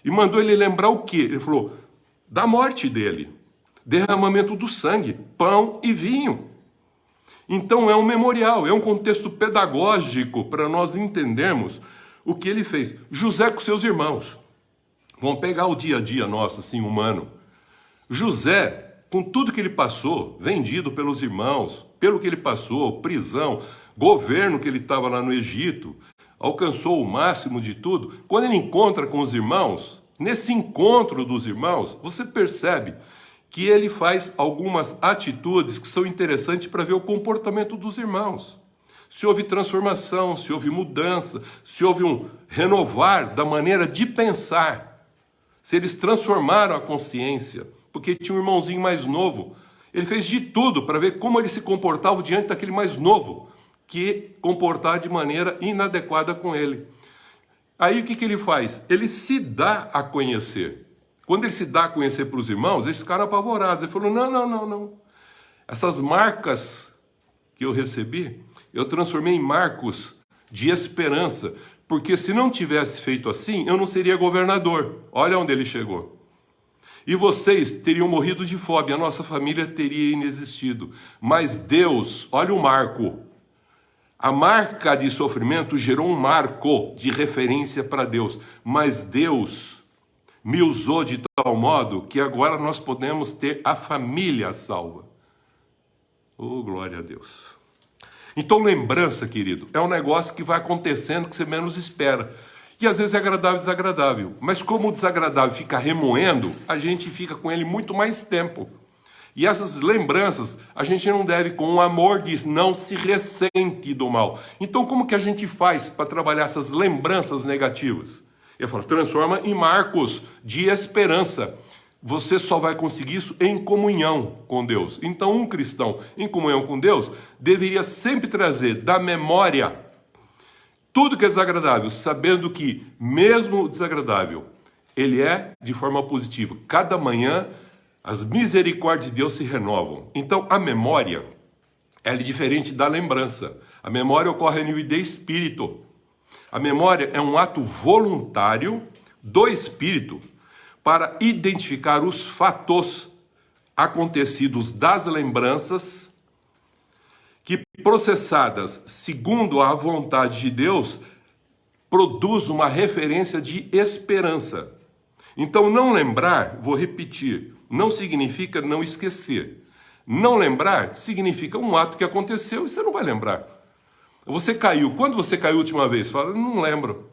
E mandou ele lembrar o quê? Ele falou da morte dele. Derramamento do sangue, pão e vinho. Então é um memorial, é um contexto pedagógico para nós entendermos o que ele fez. José com seus irmãos. Vamos pegar o dia a dia nosso, assim, humano. José, com tudo que ele passou, vendido pelos irmãos, pelo que ele passou, prisão, governo que ele estava lá no Egito, alcançou o máximo de tudo. Quando ele encontra com os irmãos, nesse encontro dos irmãos, você percebe que ele faz algumas atitudes que são interessantes para ver o comportamento dos irmãos. Se houve transformação, se houve mudança, se houve um renovar da maneira de pensar, se eles transformaram a consciência, porque tinha um irmãozinho mais novo. Ele fez de tudo para ver como ele se comportava diante daquele mais novo, que comportar de maneira inadequada com ele. Aí o que ele faz? Ele se dá a conhecer. Quando ele se dá a conhecer para os irmãos, eles ficaram apavorados. Ele falou, não. Essas marcas que eu recebi, eu transformei em marcos de esperança, porque se não tivesse feito assim, eu não seria governador. Olha onde ele chegou. E vocês teriam morrido de fome, a nossa família teria inexistido. Mas Deus, olha o marco. A marca de sofrimento gerou um marco de referência para Deus. Mas Deus me usou de tal modo que agora nós podemos ter a família salva. Oh, glória a Deus. Então, lembrança, querido, é um negócio que vai acontecendo que você menos espera. E às vezes é agradável e desagradável. Mas como o desagradável fica remoendo, a gente fica com ele muito mais tempo. E essas lembranças, a gente não deve, com o amor, diz, não se ressente do mal. Então, como que a gente faz para trabalhar essas lembranças negativas? Eu falo, transforma em marcos de esperança. Você só vai conseguir isso em comunhão com Deus. Então, um cristão em comunhão com Deus deveria sempre trazer da memória tudo que é desagradável, sabendo que, mesmo o desagradável, ele é de forma positiva. Cada manhã, as misericórdias de Deus se renovam. Então, a memória, ela é diferente da lembrança. A memória ocorre a nível de espírito. A memória é um ato voluntário do espírito para identificar os fatos acontecidos das lembranças que, processadas segundo a vontade de Deus, produz uma referência de esperança. Então, não lembrar, vou repetir, não significa não esquecer. Não lembrar significa um ato que aconteceu e você não vai lembrar. Você caiu. Quando você caiu a última vez? Você fala, não lembro.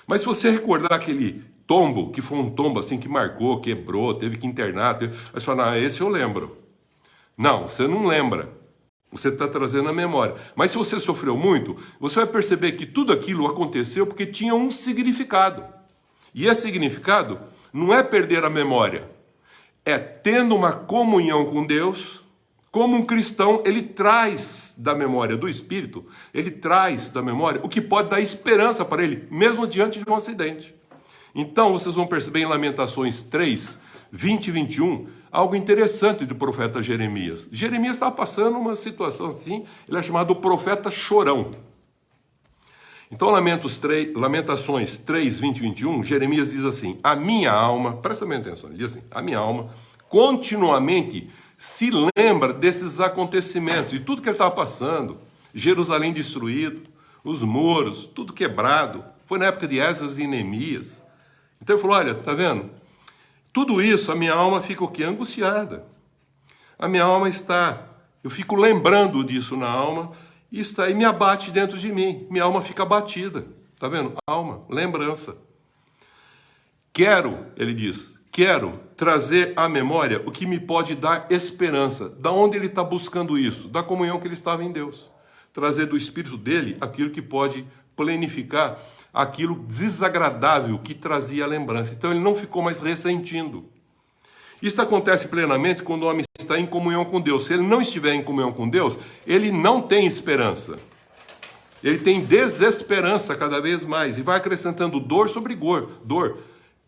Mas se você recordar aquele tombo, que foi um tombo assim que marcou, quebrou, teve que internar, aí você fala, esse eu lembro. Não, você não lembra. Você está trazendo a memória. Mas se você sofreu muito, você vai perceber que tudo aquilo aconteceu porque tinha um significado. E esse significado não é perder a memória. É tendo uma comunhão com Deus. Como um cristão, ele traz da memória do Espírito, ele traz da memória o que pode dar esperança para ele, mesmo diante de um acidente. Então, vocês vão perceber em Lamentações 3, 20 e 21, algo interessante do profeta Jeremias. Jeremias estava passando uma situação assim, ele é chamado o profeta chorão. Então, Lamentações 3, 20 e 21, Jeremias diz assim, a minha alma, presta bem atenção, ele diz assim, a minha alma continuamente se lembra desses acontecimentos e tudo que ele estava passando, Jerusalém destruído, os muros, tudo quebrado, foi na época de Esdras e Neemias. Então ele falou, olha, tá vendo? Tudo isso, a minha alma fica o quê? Angustiada. A minha alma eu fico lembrando disso na alma, e me abate dentro de mim, minha alma fica abatida. Tá vendo? Alma, lembrança. Ele diz, quero trazer à memória o que me pode dar esperança. Da onde ele está buscando isso? Da comunhão que ele estava em Deus. Trazer do Espírito dele aquilo que pode planificar aquilo desagradável que trazia a lembrança. Então ele não ficou mais ressentindo. Isso acontece plenamente quando o homem está em comunhão com Deus. Se ele não estiver em comunhão com Deus, ele não tem esperança. Ele tem desesperança cada vez mais e vai acrescentando dor sobre dor.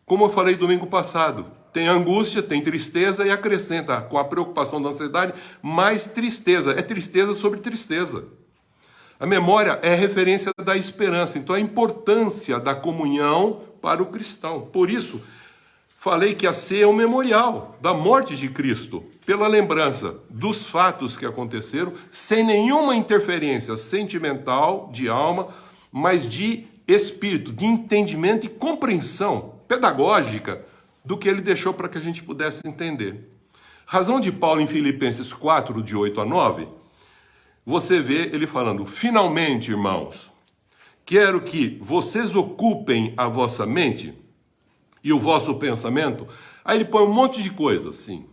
Como eu falei domingo passado, tem angústia, tem tristeza e acrescenta com a preocupação da ansiedade mais tristeza. É tristeza sobre tristeza. A memória é referência da esperança. Então a importância da comunhão para o cristão. Por isso, falei que a ceia é um memorial da morte de Cristo, pela lembrança dos fatos que aconteceram, sem nenhuma interferência sentimental, de alma, mas de espírito, de entendimento e compreensão pedagógica do que ele deixou para que a gente pudesse entender. Razão de Paulo em Filipenses 4, de 8 a 9, você vê ele falando, finalmente, irmãos, quero que vocês ocupem a vossa mente e o vosso pensamento. Aí ele põe um monte de coisa assim.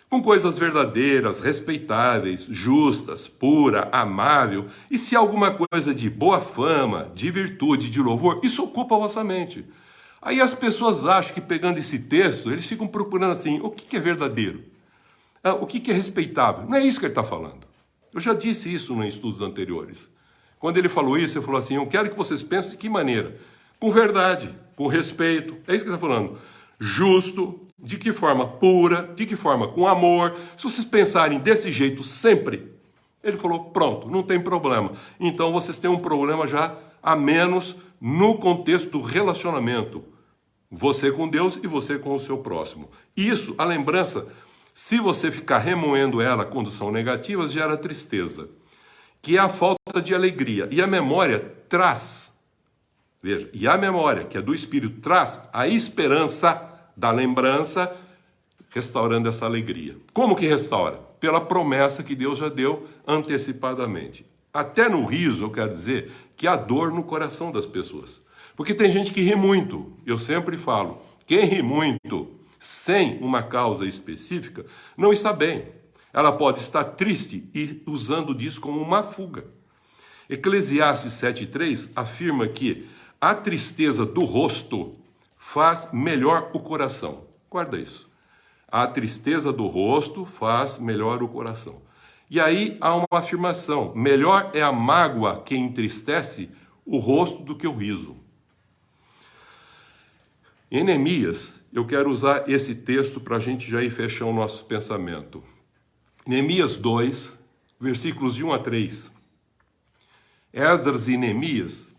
com coisas verdadeiras, respeitáveis, justas, pura, amável, e se há alguma coisa de boa fama, de virtude, de louvor, isso ocupa a vossa mente. Aí as pessoas acham que pegando esse texto, eles ficam procurando assim, o que é verdadeiro? O que é respeitável? Não é isso que ele está falando. Eu já disse isso em estudos anteriores. Quando ele falou isso, ele falou assim, eu quero que vocês pensem de que maneira? Com verdade, com respeito, é isso que ele está falando. Justo, de que forma? Pura, de que forma? Com amor. Se vocês pensarem desse jeito sempre, ele falou, pronto, não tem problema. Então vocês têm um problema já a menos no contexto do relacionamento. Você com Deus e você com o seu próximo. Isso, a lembrança, se você ficar remoendo ela quando são negativas, gera tristeza, que é a falta de alegria. E a memória traz, veja, e a memória, que é do Espírito, traz a esperança da lembrança, restaurando essa alegria. Como que restaura? Pela promessa que Deus já deu antecipadamente. Até no riso, eu quero dizer que há dor no coração das pessoas. Porque tem gente que ri muito. Eu sempre falo, quem ri muito sem uma causa específica não está bem. Ela pode estar triste e usando disso como uma fuga. Eclesiastes 7,3 afirma que a tristeza do rosto faz melhor o coração. Guarda isso. A tristeza do rosto faz melhor o coração. E aí há uma afirmação. Melhor é a mágoa que entristece o rosto do que o riso. Em Neemias, eu quero usar esse texto para a gente já ir fechar o nosso pensamento. Neemias 2, versículos de 1 a 3. Esdras e Neemias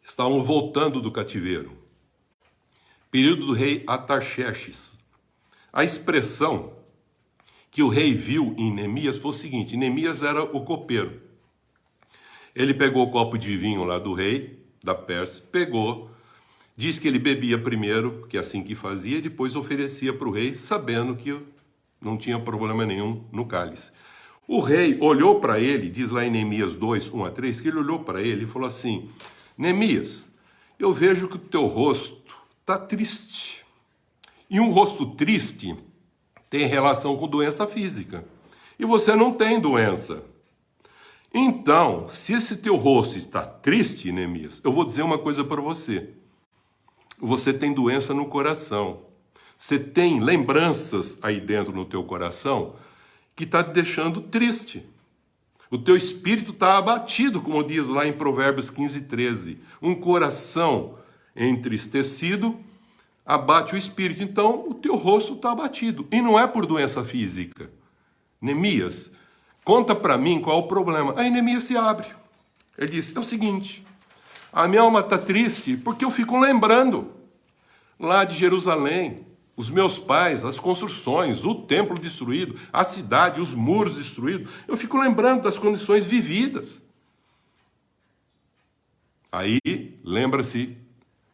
estavam voltando do cativeiro. Período do rei Atarxerxes. A expressão que o rei viu em Neemias foi o seguinte, Neemias era o copeiro. Ele pegou o copo de vinho lá do rei, da Pérsia, pegou, diz que ele bebia primeiro, que é assim que fazia, e depois oferecia para o rei, sabendo que não tinha problema nenhum no cálice. O rei olhou para ele, diz lá em Neemias 2, 1 a 3, que ele olhou para ele e falou assim, Neemias, eu vejo que o teu rosto está triste. E um rosto triste tem relação com doença física. E você não tem doença. Então, se esse teu rosto está triste, Neemias, eu vou dizer uma coisa para você. Você tem doença no coração. Você tem lembranças aí dentro no teu coração que está te deixando triste. O teu espírito está abatido, como diz lá em Provérbios 15, 13. Um coração entristecido abate o espírito. Então, o teu rosto está abatido. E não é por doença física. Neemias, conta para mim qual é o problema. Aí Neemias se abre. Ele diz, é o seguinte, a minha alma está triste porque eu fico lembrando lá de Jerusalém, os meus pais, as construções, o templo destruído, a cidade, os muros destruídos. Eu fico lembrando das condições vividas. Aí, lembra-se,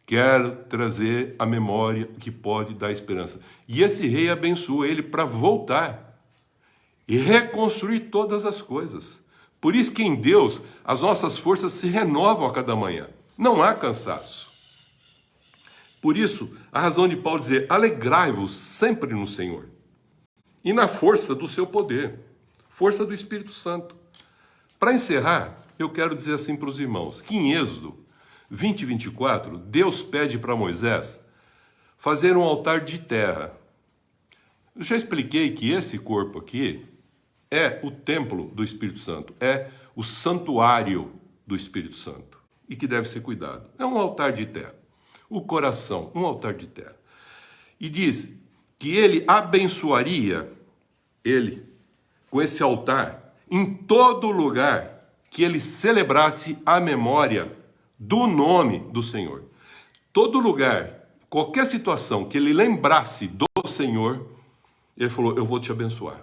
quero trazer a memória que pode dar esperança. E esse rei abençoa ele para voltar e reconstruir todas as coisas. Por isso que em Deus as nossas forças se renovam a cada manhã. Não há cansaço. Por isso, a razão de Paulo dizer, alegrai-vos sempre no Senhor. E na força do seu poder, força do Espírito Santo. Para encerrar, eu quero dizer assim para os irmãos, que em Êxodo 20, 24, Deus pede para Moisés fazer um altar de terra. Eu já expliquei que esse corpo aqui é o templo do Espírito Santo, é o santuário do Espírito Santo e que deve ser cuidado. É um altar de terra. O coração, um altar de terra. E diz que ele abençoaria ele com esse altar em todo lugar que ele celebrasse a memória do nome do Senhor. Todo lugar, qualquer situação que ele lembrasse do Senhor, ele falou, eu vou te abençoar.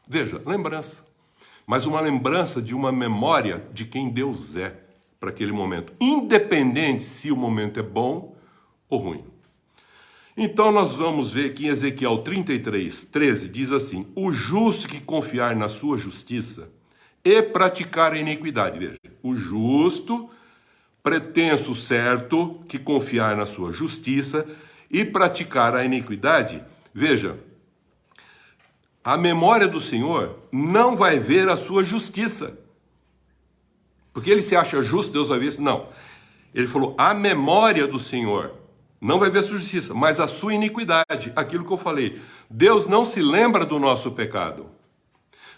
Veja, lembrança. Mas uma lembrança de uma memória de quem Deus é para aquele momento. Independente se o momento é bom ou ruim. Então nós vamos ver que em Ezequiel 33, 13 diz assim, o justo que confiar na sua justiça e praticar a iniquidade. Veja, o justo, pretenso certo, que confiar na sua justiça e praticar a iniquidade. Veja, a memória do Senhor não vai ver a sua justiça. Porque ele se acha justo, Deus vai ver isso? Não. Ele falou, a memória do Senhor não vai ver a sua justiça, mas a sua iniquidade. Aquilo que eu falei. Deus não se lembra do nosso pecado.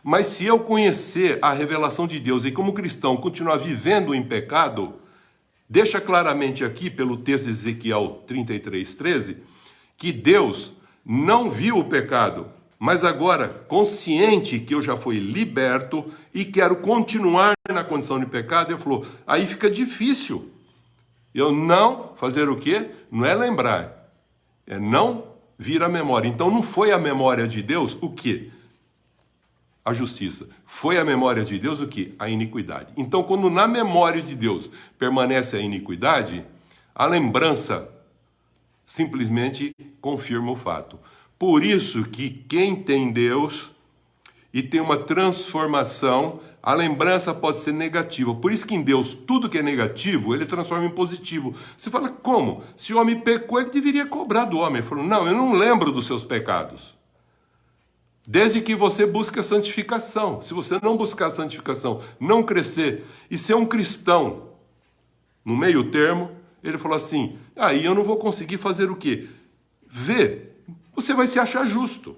Mas se eu conhecer a revelação de Deus e como cristão continuar vivendo em pecado, deixa claramente aqui pelo texto de Ezequiel 33:13, que Deus não viu o pecado, mas agora, consciente que eu já fui liberto e quero continuar na condição de pecado, ele falou, aí fica difícil. Eu não fazer o quê? Não é lembrar, é não vir à memória. Então não foi a memória de Deus o quê? A justiça. Foi a memória de Deus o quê? A iniquidade. Então quando na memória de Deus permanece a iniquidade, a lembrança simplesmente confirma o fato. Por isso que quem tem Deus e tem uma transformação, a lembrança pode ser negativa. Por isso que em Deus tudo que é negativo, ele transforma em positivo. Você fala, como? Se o homem pecou, ele deveria cobrar do homem. Ele falou, não, eu não lembro dos seus pecados. Desde que você busque a santificação. Se você não buscar a santificação, não crescer e ser um cristão no meio termo, ele falou assim, aí eu não vou conseguir fazer o quê? Ver. Você vai se achar justo,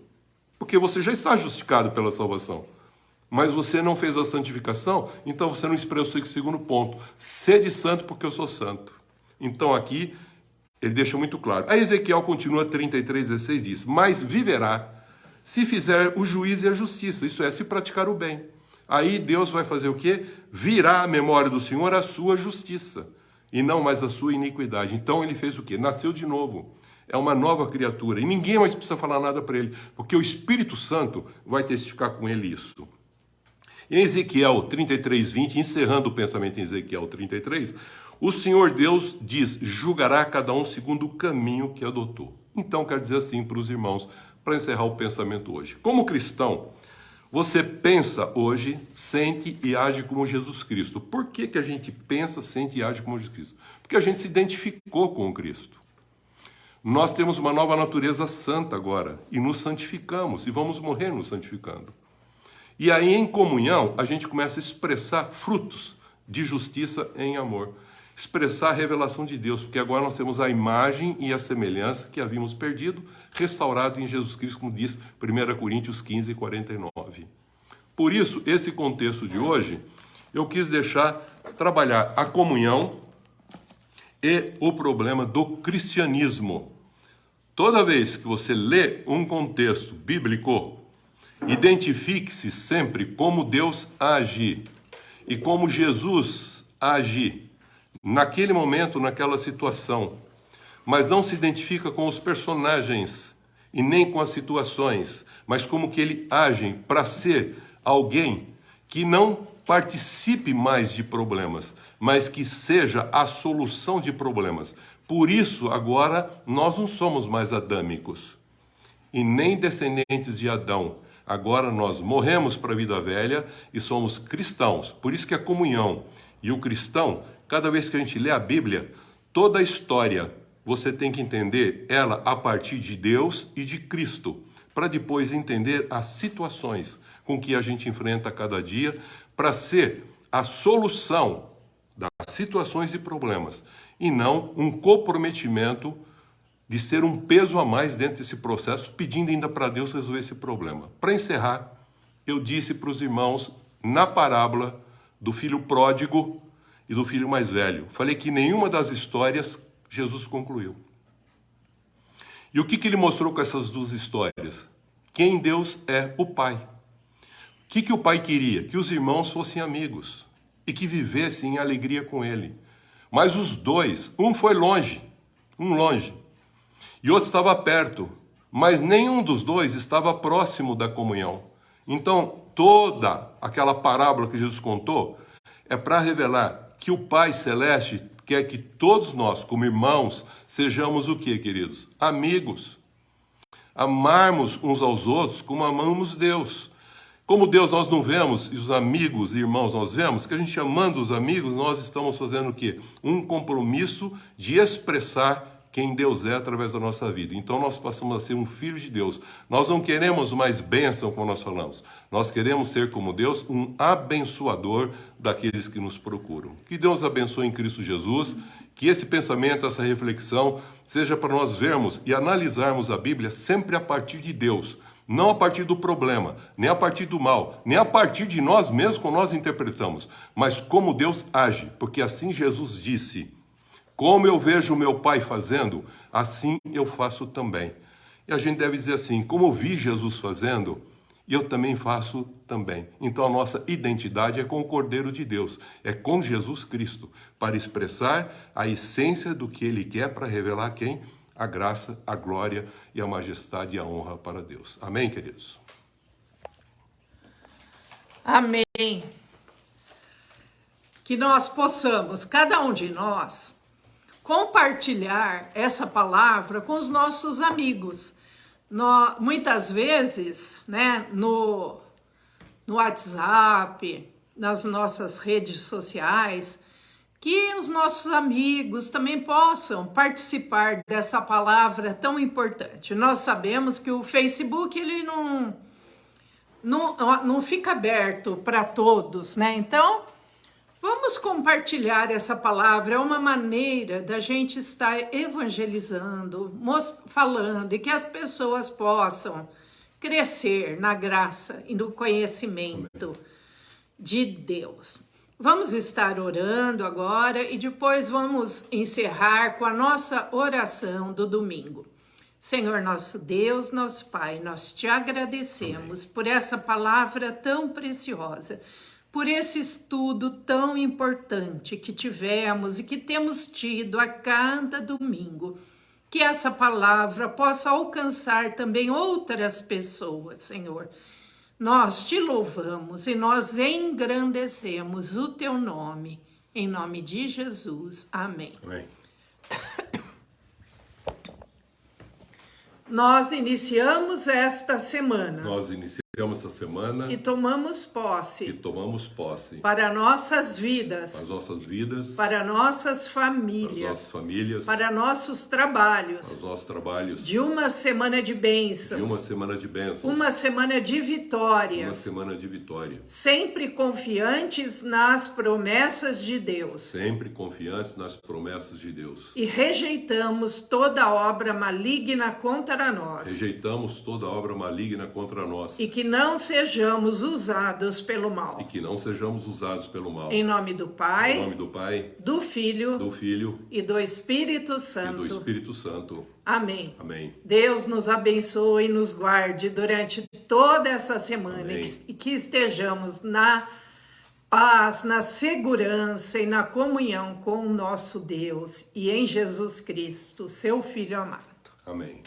porque você já está justificado pela salvação. Mas você não fez a santificação, então você não expressou o segundo ponto. Sede santo porque eu sou santo. Então aqui ele deixa muito claro. A Ezequiel continua 33:16 diz, mas viverá se fizer o juízo e a justiça, isso é, se praticar o bem. Aí Deus vai fazer o quê? Virá à memória do Senhor a sua justiça, e não mais a sua iniquidade. Então ele fez o quê? Nasceu de novo. É uma nova criatura. E ninguém mais precisa falar nada para ele, porque o Espírito Santo vai testificar com ele isso. Em Ezequiel 33:20, encerrando o pensamento em Ezequiel 33, o Senhor Deus diz, julgará cada um segundo o caminho que adotou. Então, quero dizer assim para os irmãos, para encerrar o pensamento hoje. Como cristão, você pensa hoje, sente e age como Jesus Cristo. Por que a gente pensa, sente e age como Jesus Cristo? Porque a gente se identificou com o Cristo. Nós temos uma nova natureza santa agora, e nos santificamos, e vamos morrer nos santificando. E aí, em comunhão, a gente começa a expressar frutos de justiça em amor. Expressar a revelação de Deus, porque agora nós temos a imagem e a semelhança que havíamos perdido, restaurado em Jesus Cristo, como diz 1 Coríntios 15:49. Por isso, esse contexto de hoje, eu quis trabalhar a comunhão e o problema do cristianismo. Toda vez que você lê um contexto bíblico, identifique-se sempre como Deus age e como Jesus age naquele momento, naquela situação. Mas não se identifica com os personagens e nem com as situações, mas como que ele age para ser alguém que não participe mais de problemas, mas que seja a solução de problemas. Por isso, agora, nós não somos mais adâmicos e nem descendentes de Adão. Agora nós morremos para a vida velha e somos cristãos. Por isso que a comunhão e o cristão, cada vez que a gente lê a Bíblia, toda a história, você tem que entender ela a partir de Deus e de Cristo, para depois entender as situações com que a gente enfrenta cada dia, para ser a solução das situações e problemas, e não um comprometimento de ser um peso a mais dentro desse processo, pedindo ainda para Deus resolver esse problema. Para encerrar, eu disse para os irmãos, na parábola do filho pródigo e do filho mais velho, falei que nenhuma das histórias Jesus concluiu. E o que ele mostrou com essas duas histórias? Quem Deus é o Pai. O que o Pai queria? Que os irmãos fossem amigos e que vivessem em alegria com ele. Mas os dois, um foi longe, e outro estava perto, mas nenhum dos dois estava próximo da comunhão. Então, toda aquela parábola que Jesus contou é para revelar que o Pai Celeste quer que todos nós, como irmãos, sejamos o quê, queridos? Amigos. Amarmos uns aos outros como amamos Deus. Como Deus nós não vemos, e os amigos e irmãos nós vemos, que a gente amando os amigos, nós estamos fazendo o quê? Um compromisso de expressar quem Deus é através da nossa vida. Então nós passamos a ser um filho de Deus. Nós não queremos mais bênção, como nós falamos. Nós queremos ser como Deus, um abençoador daqueles que nos procuram. Que Deus abençoe em Cristo Jesus, que esse pensamento, essa reflexão, seja para nós vermos e analisarmos a Bíblia sempre a partir de Deus. Não a partir do problema, nem a partir do mal, nem a partir de nós mesmos como nós interpretamos, mas como Deus age, porque assim Jesus disse: como eu vejo o meu Pai fazendo, assim eu faço também. E a gente deve dizer assim: como eu vi Jesus fazendo, eu também faço também. Então a nossa identidade é com o Cordeiro de Deus, é com Jesus Cristo, para expressar a essência do que Ele quer, para revelar quem? A graça, a glória e a majestade e a honra para Deus. Amém, queridos? Amém. Que nós possamos, cada um de nós, compartilhar essa palavra com os nossos amigos. Muitas vezes, né, no WhatsApp, nas nossas redes sociais, que os nossos amigos também possam participar dessa palavra tão importante. Nós sabemos que o Facebook ele não fica aberto para todos, né? Então, vamos compartilhar essa palavra. É uma maneira da gente estar evangelizando, falando, e que as pessoas possam crescer na graça e no conhecimento de Deus. Vamos estar orando agora e depois vamos encerrar com a nossa oração do domingo. Senhor nosso Deus, nosso Pai, nós te agradecemos por essa palavra tão preciosa, por esse estudo tão importante que tivemos e que temos tido a cada domingo. Que essa palavra possa alcançar também outras pessoas, Senhor. Nós te louvamos e nós engrandecemos o teu nome, em nome de Jesus. Amém. Amém. Nós iniciamos esta semana. Nós iniciamos essa semana e tomamos posse. Para nossas vidas. Para as nossas vidas. Para nossas famílias. Para as nossas famílias. Para nossos trabalhos. Para os nossos trabalhos. De uma semana de bênçãos. De uma semana de bênçãos. Uma semana de vitórias. Uma semana de vitória. Sempre confiantes nas promessas de Deus. Sempre confiantes nas promessas de Deus. E rejeitamos toda obra maligna contra nós. Rejeitamos toda obra maligna contra nós. E que não sejamos usados pelo mal. E que não sejamos usados pelo mal. Em nome do Pai. Em nome do Pai. Do Filho. Do Filho. E do Espírito Santo. E do Espírito Santo. Amém. Amém. Deus nos abençoe e nos guarde durante toda essa semana. E que estejamos na paz, na segurança e na comunhão com o nosso Deus e em Jesus Cristo, seu Filho amado. Amém.